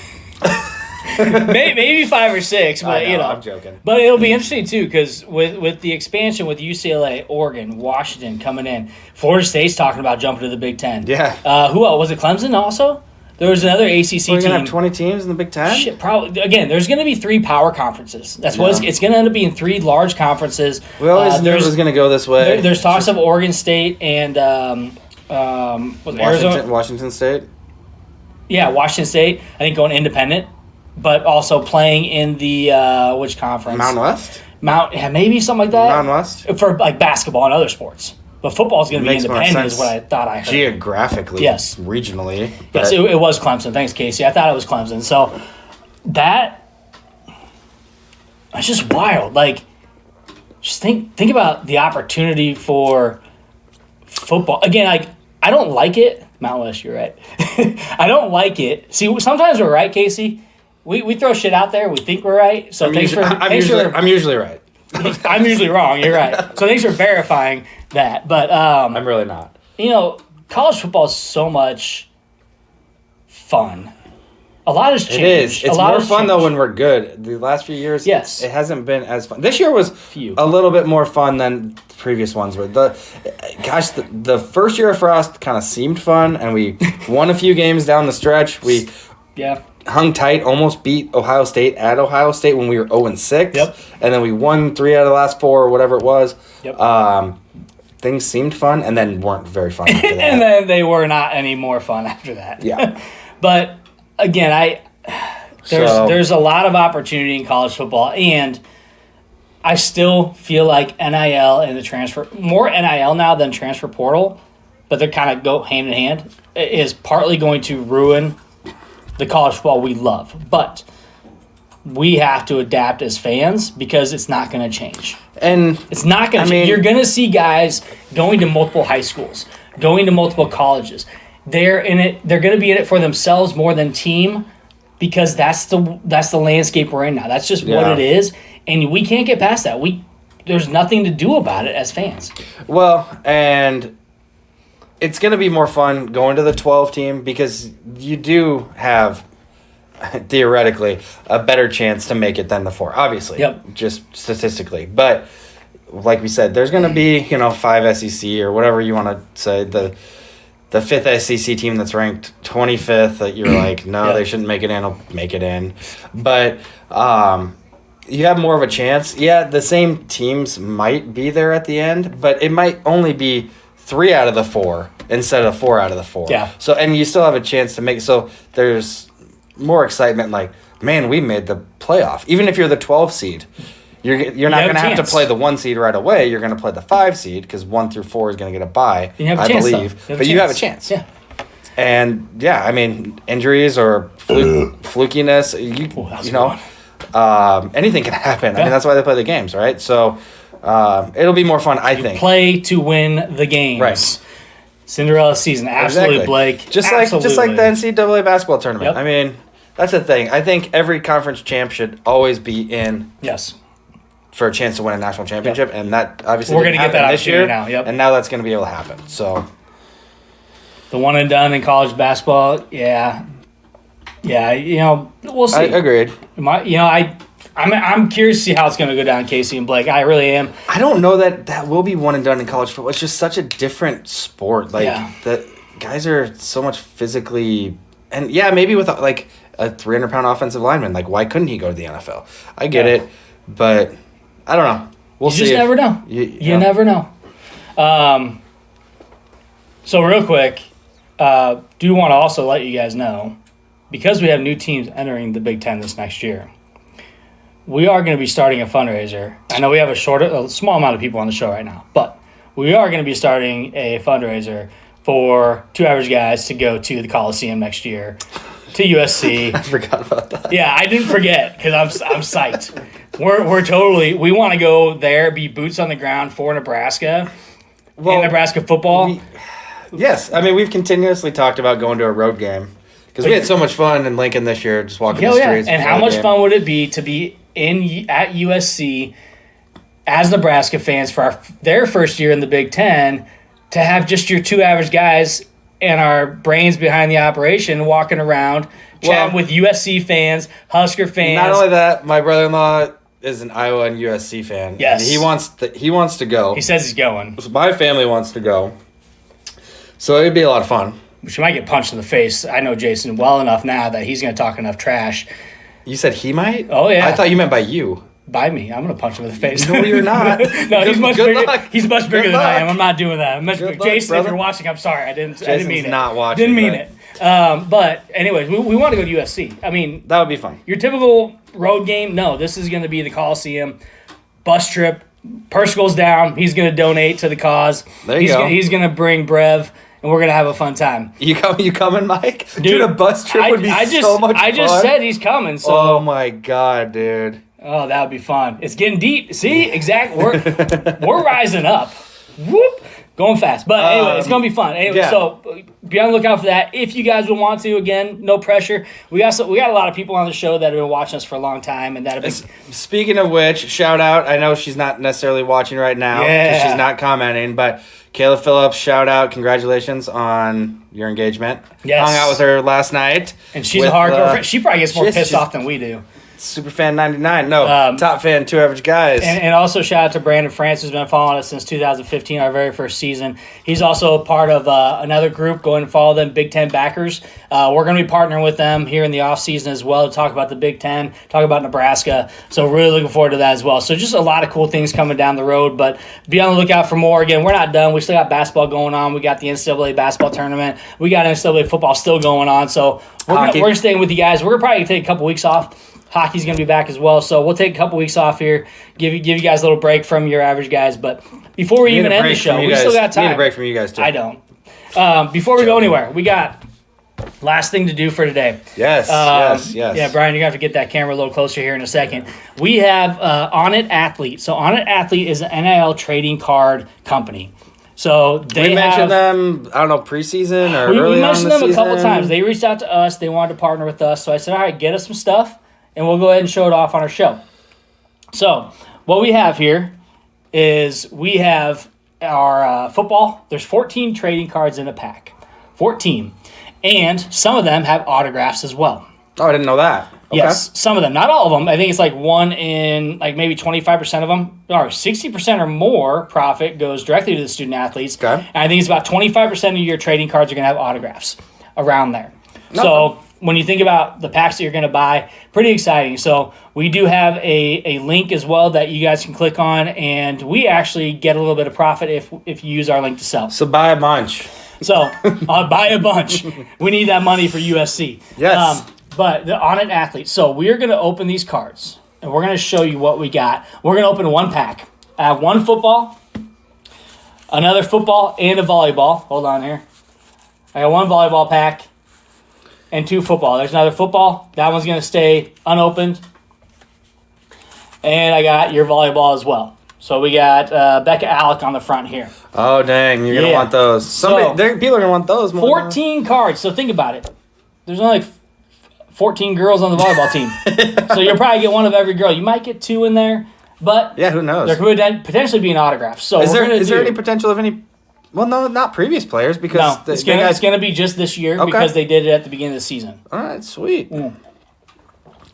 maybe 5 or 6, but I'm joking. But it'll be interesting too, because with the expansion with UCLA, Oregon, Washington coming in, Florida State's talking about jumping to the Big Ten. Yeah. Who else was it? Clemson also. There was another ACC team. We're gonna have 20 teams in the Big Ten. Shit, probably. Again, there's going to be 3 power conferences. That's what it's going to end up being. 3 large conferences. We always knew it was going to go this way. There's talks of Oregon State and Washington State. Yeah, Washington State. I think going independent. But also playing in the which conference? Mountain West? Maybe something like that. Mountain West? For like basketball and other sports. But football is going to be independent is what I thought I heard. Geographically. Yes. Regionally. Yes, it was Clemson. Thanks, Casey. I thought it was Clemson. So that's just wild. Like, just think about the opportunity for football. Again, like, I don't like it. Mount West, you're right. I don't like it. See, sometimes we're right, Casey. We throw shit out there. We think we're right. So I'm usually right. I'm usually wrong. You're right. So thanks for verifying that. But I'm really not. College football is so much fun. A lot has changed. It is. It's more fun though when we're good. The last few years, yes, it hasn't been as fun. This year was a little bit more fun than previous ones were. The first year for us kind of seemed fun, and we won a few games down the stretch. We hung tight, almost beat Ohio State at Ohio State when we were 0-6. Yep. And then we won 3 out of the last 4 or whatever it was. Yep. Things seemed fun and then weren't very fun after that. And then they were not any more fun after that. Yeah. But again, there's a lot of opportunity in college football, and I still feel like NIL and the transfer, more NIL now than transfer portal, but they kind of go hand in hand, is partly going to ruin the college football we love. But we have to adapt as fans because it's not going to change. And it's not going to change. You're going to see guys going to multiple high schools, going to multiple colleges. They're in it. They're going to be in it for themselves more than team, because that's the landscape we're in now. That's just what it is, and we can't get past that. There's nothing to do about it as fans. Well, and it's going to be more fun going to the 12 team because you do have theoretically a better chance to make it than the 4. Obviously, just statistically, but like we said, there's going to be 5 SEC or whatever you want to say, the 5th SEC team that's ranked 25th that you're like, no, they shouldn't make it in. I'll make it in. But you have more of a chance. Yeah, the same teams might be there at the end, but it might only be 3 out of the 4 instead of 4 out of the 4. Yeah. So, and you still have a chance to make it. So there's more excitement like, man, we made the playoff. Even if you're the 12 seed. You're not going to have to play the 1 seed right away. You're going to play the 5 seed because 1 through 4 is going to get a bye, I believe. But you have a chance. Yeah. And injuries or flukiness, anything can happen. I mean, that's why they play the games, right? So it'll be more fun, I think. Play to win the games. Right. Cinderella season, absolutely, Blake. Just like the NCAA basketball tournament. Yep. I mean, that's the thing. I think every conference champ should always be in. Yes. For a chance to win a national championship, and that obviously we're going to get that this year now. Yep. And now that's going to be able to happen. So, the one and done in college basketball, we'll see. Agreed. I'm curious to see how it's going to go down, Casey and Blake. I really am. I don't know that will be one and done in college football. It's just such a different sport. The guys are so much physically, and maybe with like a 300-pound offensive lineman, like why couldn't he go to the NFL? I get it, but. I don't know. We'll see. You just never know. You never know. So real quick, do want to also let you guys know, because we have new teams entering the Big Ten this next year, we are going to be starting a fundraiser. I know we have a small amount of people on the show right now, but we are going to be starting a fundraiser for 2 average guys to go to the Coliseum next year, to USC. I forgot about that. Yeah, I didn't forget because I'm psyched. We want to go there, be boots on the ground for Nebraska, and Nebraska football. Yes, I mean we've continuously talked about going to a road game because we had so much fun in Lincoln this year, just walking the streets. And how much fun would it be to be at USC as Nebraska fans for their first year in the Big Ten, to have just your 2 average guys and our brains behind the operation walking around chatting with USC fans, Husker fans. Not only that, my brother-in-law is an Iowa and USC fan. Yes. And he wants to go. He says he's going. So my family wants to go. So it'd be a lot of fun. Which might get punched in the face. I know Jason well enough now that he's going to talk enough trash. You said he might? Oh, yeah. I thought you meant by you. By me. I'm going to punch him in the face. No, you're not. No, he's much bigger. Luck. He's much bigger than I am. I'm not doing that. Luck, Jason, brother. if you're watching, I'm sorry. I didn't mean it. Not watching. Didn't mean it. But anyways, we want to go to USC. I mean, that would be fun. Your typical road game, no. This is going to be the Coliseum bus trip. Purse goes down. He's going to donate to the cause. There you go. He's going to bring Brev and we're gonna have a fun time. You coming, Mike? Dude, a bus trip would be so much fun. I just said he's coming. So. Oh my god, dude. Oh, that would be fun. It's getting deep. See, exactly. We're rising up. Whoop. Going fast. But anyway, it's going to be fun. Anyway, so be on the lookout for that. If you guys would want to, again, no pressure. We got a lot of people on the show that have been watching us for a long time. And that have been... Speaking of which, shout out. I know she's not necessarily watching right now because she's not commenting, but Kayla Phillips, shout out. Congratulations on your engagement. Yes. Hung out with her last night. And she's a hardcore friend. She probably gets more pissed off than we do. Superfan 99. No, top fan, Two Average Guys. And also shout out to Brandon France, who's been following us since 2015, our very first season. He's also part of another group. Go and follow them, Big Ten Backers. We're going to be partnering with them here in the offseason as well to talk about the Big Ten, talk about Nebraska. So really looking forward to that as well. So just a lot of cool things coming down the road, but be on the lookout for more. Again, we're not done. We still got basketball going on. We got the NCAA basketball tournament. We got NCAA football still going on. So we're staying with you guys. We're probably going to take a couple weeks off. Hockey's going to be back as well, so we'll take a couple weeks off here, give you guys a little break from your average guys. But before we even end the show, we still got time. Need a break from you guys, too. I don't. Before we go anywhere, we got last thing to do for today. Yes. Yeah, Brian, you're going to have to get that camera a little closer here in a second. We have Onnit Athlete. So Onnit Athlete is an NIL trading card company. So they mentioned them, I don't know, preseason or early on in the season? We mentioned them a couple times. They reached out to us. They wanted to partner with us. So I said, all right, get us some stuff, and we'll go ahead and show it off on our show. So what we have here is we have our football. There's 14 trading cards in a pack. 14. And some of them have autographs as well. Oh, I didn't know that. Okay. Yes, some of them. Not all of them. I think it's like one in like maybe 25% of them. Or 60% or more profit goes directly to the student athletes. Okay. And I think it's about 25% of your trading cards are going to have autographs around there. So when you think about the packs that you're going to buy, pretty exciting. So we do have a link as well that you guys can click on, and we actually get a little bit of profit if you use our link to sell. So buy a bunch. So buy a bunch. We need that money for USC. Yes. But the Onnit Athlete. So we're going to open these cards, and we're going to show you what we got. We're going to open one pack. I have one football, another football, and a volleyball. Hold on here. I got one volleyball pack and two football. There's another football. That one's going to stay unopened. And I got your volleyball as well. So we got Becca Alec on the front here. Oh, dang. You're going to want those. People are going to want those more. 14 cards. So think about it. There's only like 14 girls on the volleyball team. So you'll probably get one of every girl. You might get two in there, but yeah, who knows? There could potentially be an autograph. So is there any potential of any? Well, no, not previous players because it's gonna be just this year because they did it at the beginning of the season. All right, sweet.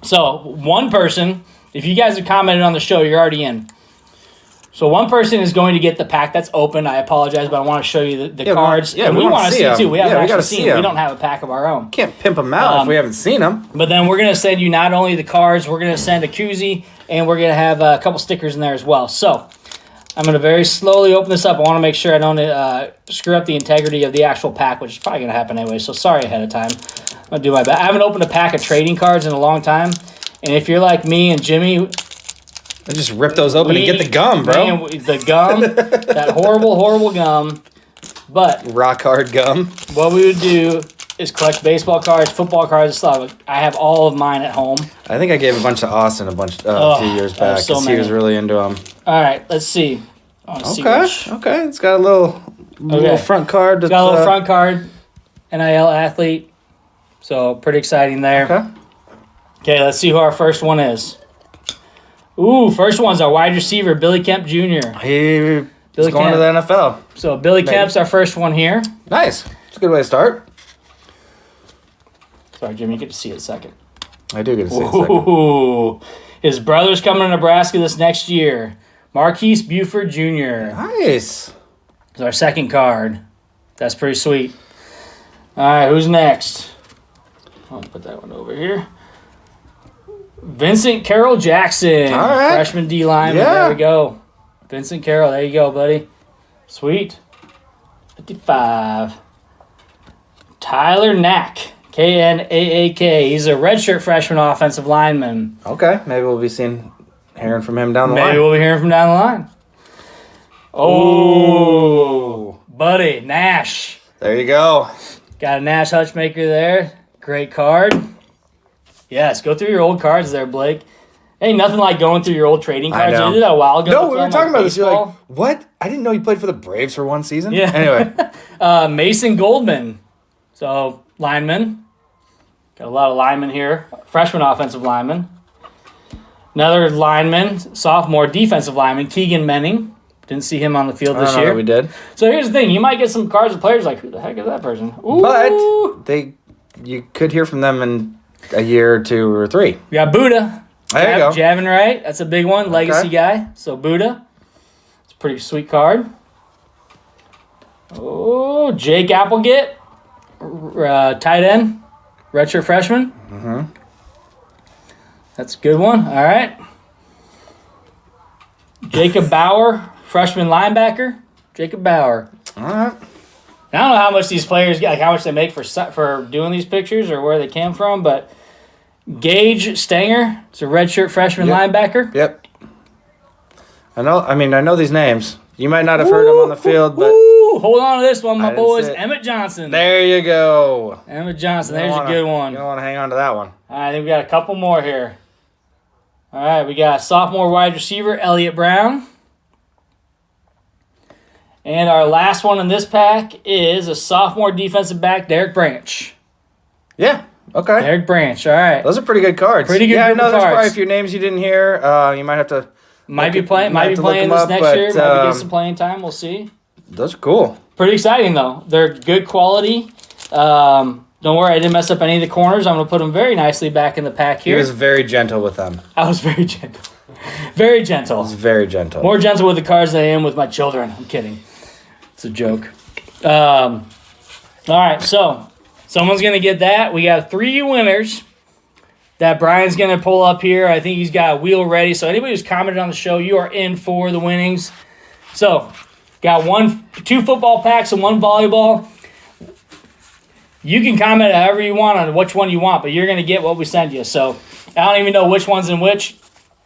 So one person, if you guys have commented on the show, you're already in. So one person is going to get the pack that's open. I apologize, but I want to show you the cards. And we want to see too. We haven't actually seen them. We don't have a pack of our own. Can't pimp them out if we haven't seen them. But then we're going to send you not only the cards, we're going to send a koozie, and we're going to have a couple stickers in there as well. So I'm going to very slowly open this up. I want to make sure I don't screw up the integrity of the actual pack, which is probably going to happen anyway. So sorry ahead of time. I'm going to do my best. I haven't opened a pack of trading cards in a long time. And if you're like me and Jimmy, I just rip those open and get the gum, bro. Man, the gum, that horrible, horrible gum. But rock hard gum. What we would do is collect baseball cards, football cards, and stuff. I have all of mine at home. I think I gave a bunch to Austin a few years back because he was really into them. All right, let's see. Okay. It's got a little front card. It's got a little front card. NIL athlete. So pretty exciting there. Okay, let's see who our first one is. Ooh, first one's our wide receiver, Billy Kemp Jr. He's going to the NFL. So Billy Kemp's our first one here. Nice. It's a good way to start. Sorry, Jimmy, you get to see it a second. I do get to see it a second. Ooh. His brother's coming to Nebraska this next year. Marquise Buford Jr. Nice. It's our second card. That's pretty sweet. All right, who's next? I'll put that one over here. Vincent Carroll Jackson, freshman D lineman. Yeah. There we go. Vincent Carroll, there you go, buddy. Sweet. 55. Tyler Knack, Knaak. He's a redshirt freshman offensive lineman. Okay, maybe we'll be hearing from him down the line. Maybe we'll be hearing from down the line. Oh, buddy, Nash. There you go. Got a Nash Hutchmaker there. Great card. Yes, go through your old cards there, Blake. Ain't nothing like going through your old trading cards. know. You did that a while ago. No, we were talking about this. You're baseball. like, what? I didn't know you played for the Braves for one season. Yeah. Anyway. Mason Goldman. So, lineman. Got a lot of linemen here. Freshman offensive lineman. Another lineman, sophomore defensive lineman, Keegan Menning. Didn't see him on the field this year. We did. So here's the thing. You might get some cards of players like, who the heck is that person? Ooh. But you could hear from them in a year or 2 or 3. We got Buddha. There you go. Javin Wright. That's a big one. Legacy guy. So Buddha. It's a pretty sweet card. Oh, Jake Applegate. Tight end. Redshirt freshman. Mm-hmm. That's a good one. All right. Jacob Bauer. Freshman linebacker. Jacob Bauer. All right. I don't know how much these players get, like how much they make for doing these pictures or where they came from, but Gage Stanger, it's a redshirt freshman linebacker. Yep. I know these names. You might not have heard them on the field, but hold on to this one, my I didn't boys. see it. Emmett Johnson. There you go. Emmett Johnson. There's a good one. You don't want to hang on to that one. All right, I think we got a couple more here. All right, we got sophomore wide receiver Elliott Brown. And our last one in this pack is a sophomore defensive back, Derek Branch. Yeah. Okay. Derek Branch. All right. Those are pretty good cards. Pretty good Yeah, I group know of there's cards. probably a few names you didn't hear. You might have to. Might be playing might have to look this them up, next but, year. Might be getting some playing time. We'll see. Those are cool. Pretty exciting, though. They're good quality. Don't worry, I didn't mess up any of the corners. I'm going to put them very nicely back in the pack He here. was very gentle with them. I was very gentle. Very gentle. He was very gentle. More gentle with the cards than I am with my children. I'm kidding. It's a joke. All right, so someone's going to get that. We got 3 winners that Brian's going to pull up here. I think he's got a wheel ready. So anybody who's commented on the show, you are in for the winnings. So got 2 football packs and 1 volleyball. You can comment however you want on which one you want, but you're going to get what we send you. So I don't even know which one's in which.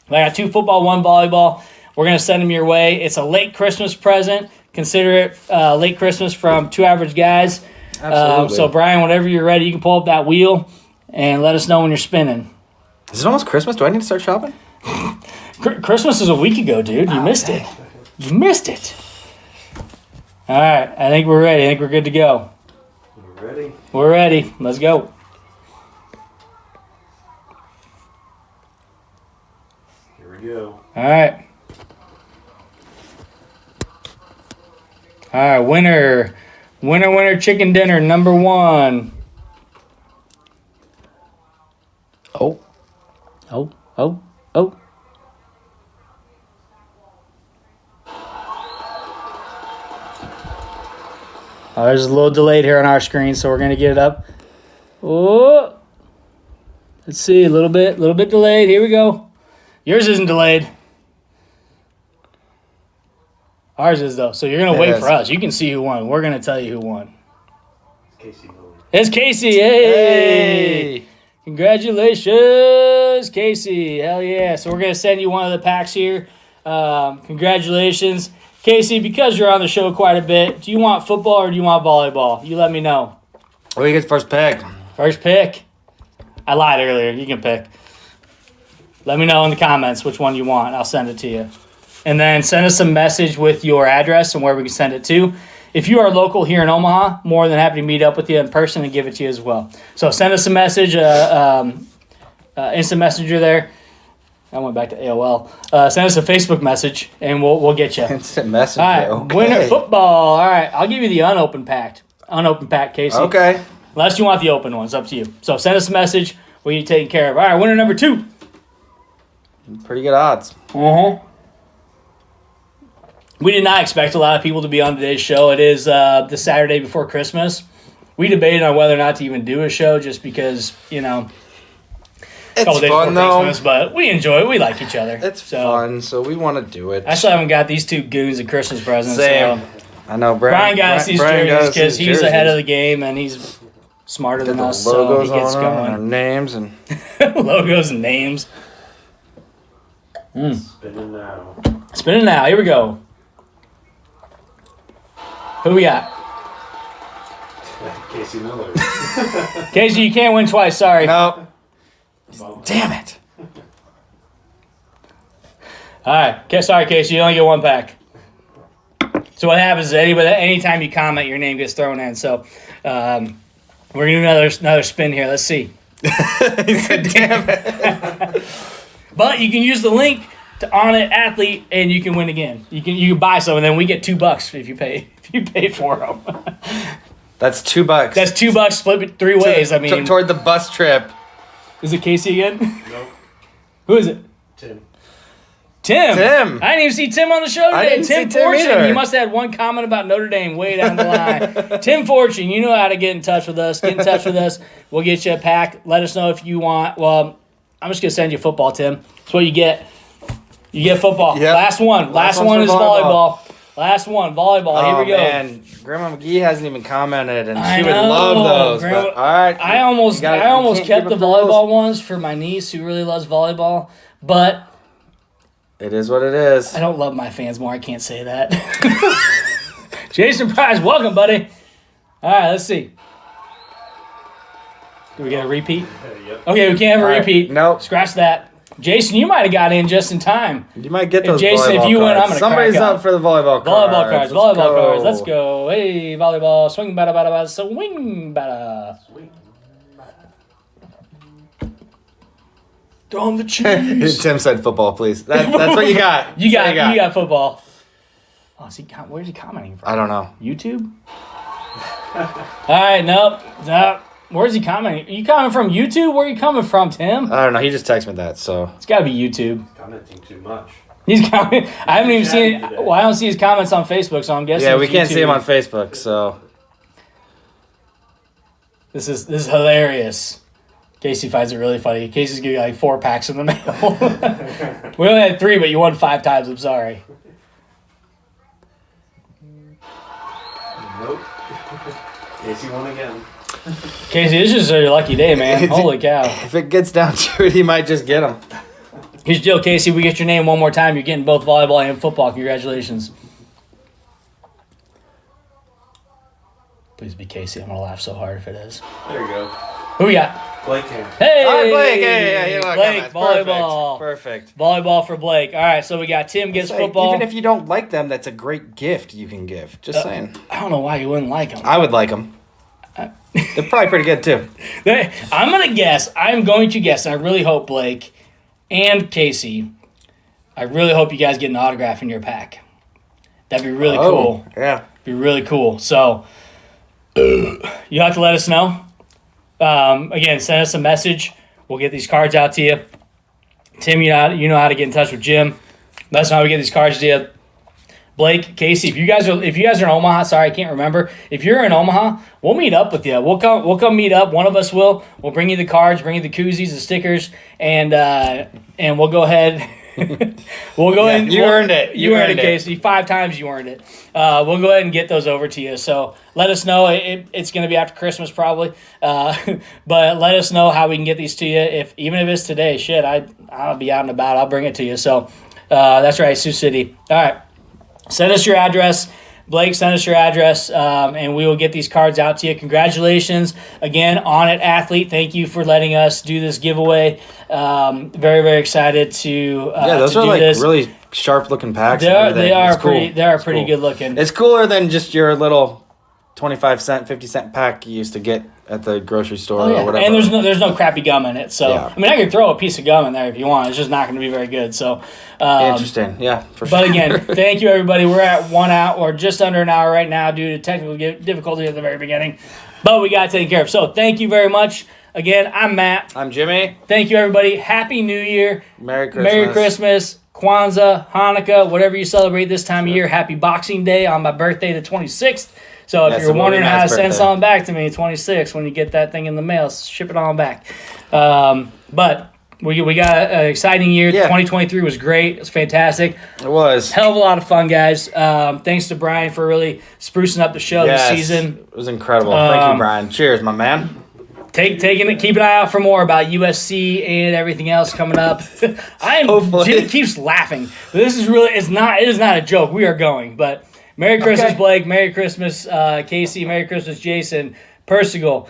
I got 2 football, 1 volleyball. We're going to send them your way. It's a late Christmas present. Consider it late Christmas from 2 Average Guys. Absolutely. So, Brian, whenever you're ready, you can pull up that wheel and let us know when you're spinning. Is it almost Christmas? Do I need to start shopping? Christmas is a week ago, dude. You missed it. You missed it. All right. I think we're ready. I think we're good to go. You ready? We're ready. Let's go. Here we go. All right. All right, winner, chicken dinner, number 1. Oh. Oh, there's a little delayed here on our screen, so we're going to get it up. Oh. Let's see, a little bit delayed. Here we go. Yours isn't delayed. Ours is, though. So you're going to wait for us. You can see who won. We're going to tell you who won. Casey Miller. It's Casey. Hey! Congratulations, Casey. Hell yeah. So we're going to send you one of the packs here. Congratulations. Casey, because you're on the show quite a bit, do you want football or do you want volleyball? You let me know. Well, you get first pick. First pick. I lied earlier. You can pick. Let me know in the comments which one you want. I'll send it to you. And then send us a message with your address and where we can send it to. If you are local here in Omaha, more than happy to meet up with you in person and give it to you as well. So send us a message, instant messenger there. I went back to AOL. Send us a Facebook message, and we'll get you. Instant messenger. All right, Okay. winner football. All right, I'll give you the unopened pack, Casey. Okay. Unless you want the open ones, up to you. So send us a message. We'll get you taken care of. All right, winner number 2. Pretty good odds. We did not expect a lot of people to be on today's show. It is the Saturday before Christmas. We debated on whether or not to even do a show just because, a couple It's days before fun, though. Christmas, but we enjoy it. We like each other. It's fun, so we want to do it. I still haven't got these 2 goons of Christmas presents. Same. So I know, Brian got us these Brian got jerseys us because these he's ahead of jerseys. the game and he's smarter Get than the us, so logos he gets on them and our going. names and Logos and names. Spinning now. Spinning now. Here we go. Who we got? Casey Miller. Casey, you can't win twice. Sorry. No. Bum. Damn it. All right. Okay, sorry, Casey. You only get one pack. So what happens is anytime you comment, your name gets thrown in. So we're gonna do another spin here. Let's see. He said, damn it. But you can use the link to On It Athlete, and you can win again. You can buy some, and then we get $2 if you pay for them. That's $2. That's $2 split 3 ways. I mean, toward the bus trip. is it Casey again? Nope. Who is it? Tim. Tim. Tim. I didn't even see Tim on the show today. I didn't see Tim Fortune. either. He must have had one comment about Notre Dame way down the line. Tim Fortune, you know how to get in touch with us. Get in touch with us. We'll get you a pack. Let us know if you want. Well, I'm just going to send you football, Tim. That's what you get. You get football. Yep. Last one. Last one's one for is volleyball. Last one, volleyball. Here we go. Man. Grandma McGee hasn't even commented, and I she would know. love those. Grandma- But, all right. I almost You can't kept keep the it for those. volleyball ones for my niece who really loves volleyball, but It is what it is. I don't love my fans more. I can't say that. Jason Price, welcome, buddy. All right, let's see. Do we get a repeat? Yep. Okay, we can't have a All right, repeat. nope. Scratch that. Jason, you might have got in just in time. You might get If those Jason, if volleyball you win, cards. I'm gonna Somebody's crack up up. for the volleyball cards. Volleyball cards, Let's volleyball go. cards. Let's go. Hey, volleyball. Swing, bada, bada, bada. Swing, bada. Sweet. Throw him the cheese. Tim said football, please. That's what you got. You That's what got, you got football. Oh, where's he commenting from? I don't know. YouTube? All right, nope. Where's he commenting? Are you coming from YouTube? Where are you coming from, Tim? I don't know. He just texted me that, so. It's got to be YouTube. Commenting too much. He's commenting. I haven't even seen it. Today. Well, I don't see his comments on Facebook, so I'm guessing. Yeah, it's we can't see YouTube. him on Facebook, so. This is hilarious. Casey finds it really funny. Casey's getting like 4 packs in the mail. We only had 3, but you won 5 times. I'm sorry. Nope. Casey won again. Casey, this is your lucky day, man. Holy cow. If it gets down to it, he might just get him. Here's the deal, Casey. We get your name one more time. You're getting both volleyball and football. Congratulations. Please be Casey. I'm going to laugh so hard if it is. There you go. Who we got? Blake Ham. Hey! All right, Blake. Yeah, Blake, volleyball. Perfect. Volleyball for Blake. All right, so we got Tim gets football. Even if you don't like them, that's a great gift you can give. Just saying. I don't know why you wouldn't like him. I would like them. They're probably pretty good, too. I'm going to guess, and I really hope Blake and Casey, I really hope you guys get an autograph in your pack. That'd be really cool. Yeah. Be really cool. So you have to let us know. Again, send us a message. We'll get these cards out to you. Tim, you know how to get in touch with Jim. Let us know how we get these cards to you. Blake, Casey, if you guys are in Omaha, sorry, I can't remember. If you're in Omaha, we'll meet up with you. We'll come meet up. One of us will. We'll bring you the cards, bring you the koozies, the stickers, and we'll go ahead. We'll go ahead. You earned it. You earned it, Casey. 5 times you earned it. We'll go ahead and get those over to you. So let us know. It's going to be after Christmas probably, but let us know how we can get these to you. Even if it's today, shit, I'll be out and about. I'll bring it to you. So that's right, Sioux City. All right, send us your address. Blake, send us your address, and we will get these cards out to you. Congratulations again, On It Athlete. Thank you for letting us do this giveaway. Very, very excited to Those to are do like this. really sharp looking packs. They and are, everything. they are It's cool. pretty. They are It's pretty cool. good looking. It's cooler than just your little 25-cent, 50-cent pack you used to get at the grocery store or whatever. And there's no crappy gum in it. So Yeah. I mean, I could throw a piece of gum in there if you want. It's just not going to be very good. So Interesting. Yeah, for sure. But again, thank you everybody. We're at 1 hour or just under an hour right now due to technical difficulty at the very beginning, but we got taken care of. So thank you very much. Again, I'm Matt. I'm Jimmy. Thank you everybody. Happy New Year. Merry Christmas. Merry Christmas. Kwanzaa, Hanukkah, whatever you celebrate this time of year. Happy Boxing Day on my birthday, the 26th. So if Yes, you're it will be wondering how to Matt's send birthday. something back to me, 26, when you get that thing in the mail, ship it on back. But we got an exciting year. Yeah. 2023 was great. It was fantastic. It was. Hell of a lot of fun, guys. Thanks to Brian for really sprucing up the show Yes, this season. It was incredible. Thank you, Brian. Cheers, my man. Taking it. Keep an eye out for more about USC and everything else coming up. Hopefully. Jimmy keeps laughing. This is really. It is not a joke. We are going. But Merry Christmas, Okay. Blake. Merry Christmas, Casey. Merry Christmas, Jason. Percival.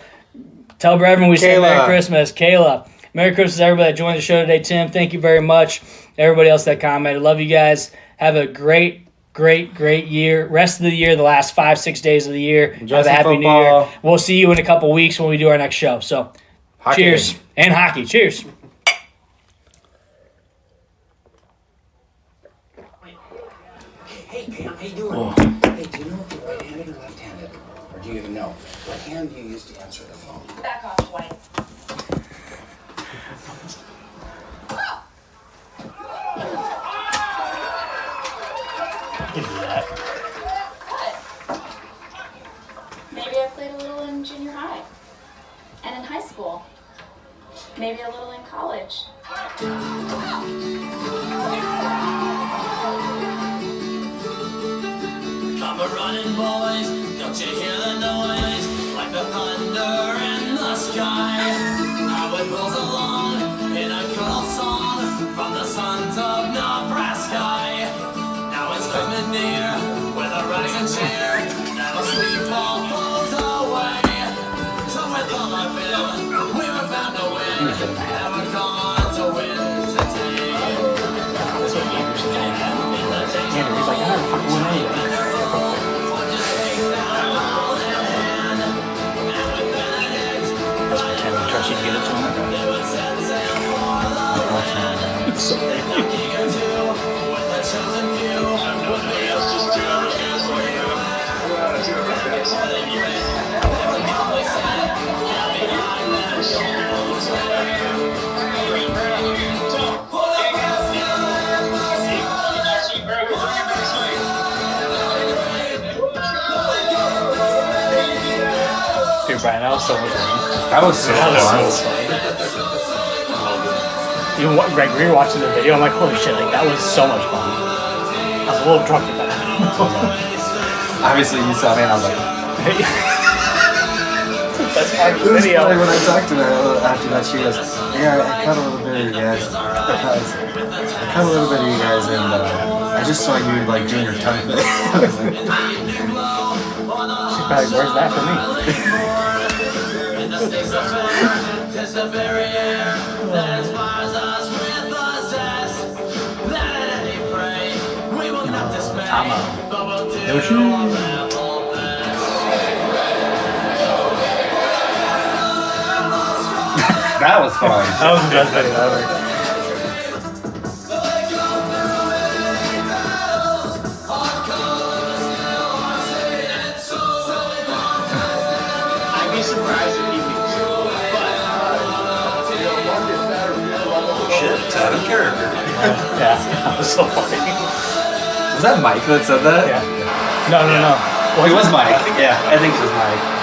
Tell Brevin we say Kayla. Merry Christmas. Kayla. Merry Christmas, everybody that joined the show today. Tim, thank you very much. Everybody else that commented. Love you guys. Have a great year. Rest of the year, the last 5-6 days of the year. Enjoy Have a some happy new football. year. We'll see you in a couple weeks when we do our next show. So, Hockey. cheers. And hockey. Cheers. Hey, Pam, how you doing? Hey, do you know if you're right-handed or left-handed? Or do you even know? What hand do you use to answer the phone? Back off, Dwight. You can do that. Maybe I played a little in junior high. And in high school. Maybe a little in college. Come a running, boys, don't you hear the noise? Like the thunder in the sky. How it rolls along in a good old song from the sons of Nebraska. Now it's coming near with a rising cheer that'll sweep all foes away. So with all our will, we were bound to win, and we're going to win today. That's what gamers are saying. Andrew, he's like, I never fucking win anyway. Let's pretend we trust you to get it to him. Dude, Brian, that was so much fun. That was so That was fun. so funny. Even Greg, we were watching the video. I'm like, holy shit, like that was so much fun. I was a little drunk at that. Obviously, you saw me, and I was like, That's part of It the was video. funny when I talked to her after that. She goes, "Yeah, I caught a little bit of you guys. I caught a little bit of you guys, and I just saw you like doing your tongue thing." I was like, She's probably, where's that for me? It's the very air that inspires us with the zest. That at any fray, we will not dismay, but we'll do our level best. that was fun. That was the best video ever. I'd be surprised if he beats you. Shit, out of character. Yeah, that was so funny. Was that Mike that said that? Yeah. No. Well, it was Mike. Yeah, I think it was Mike.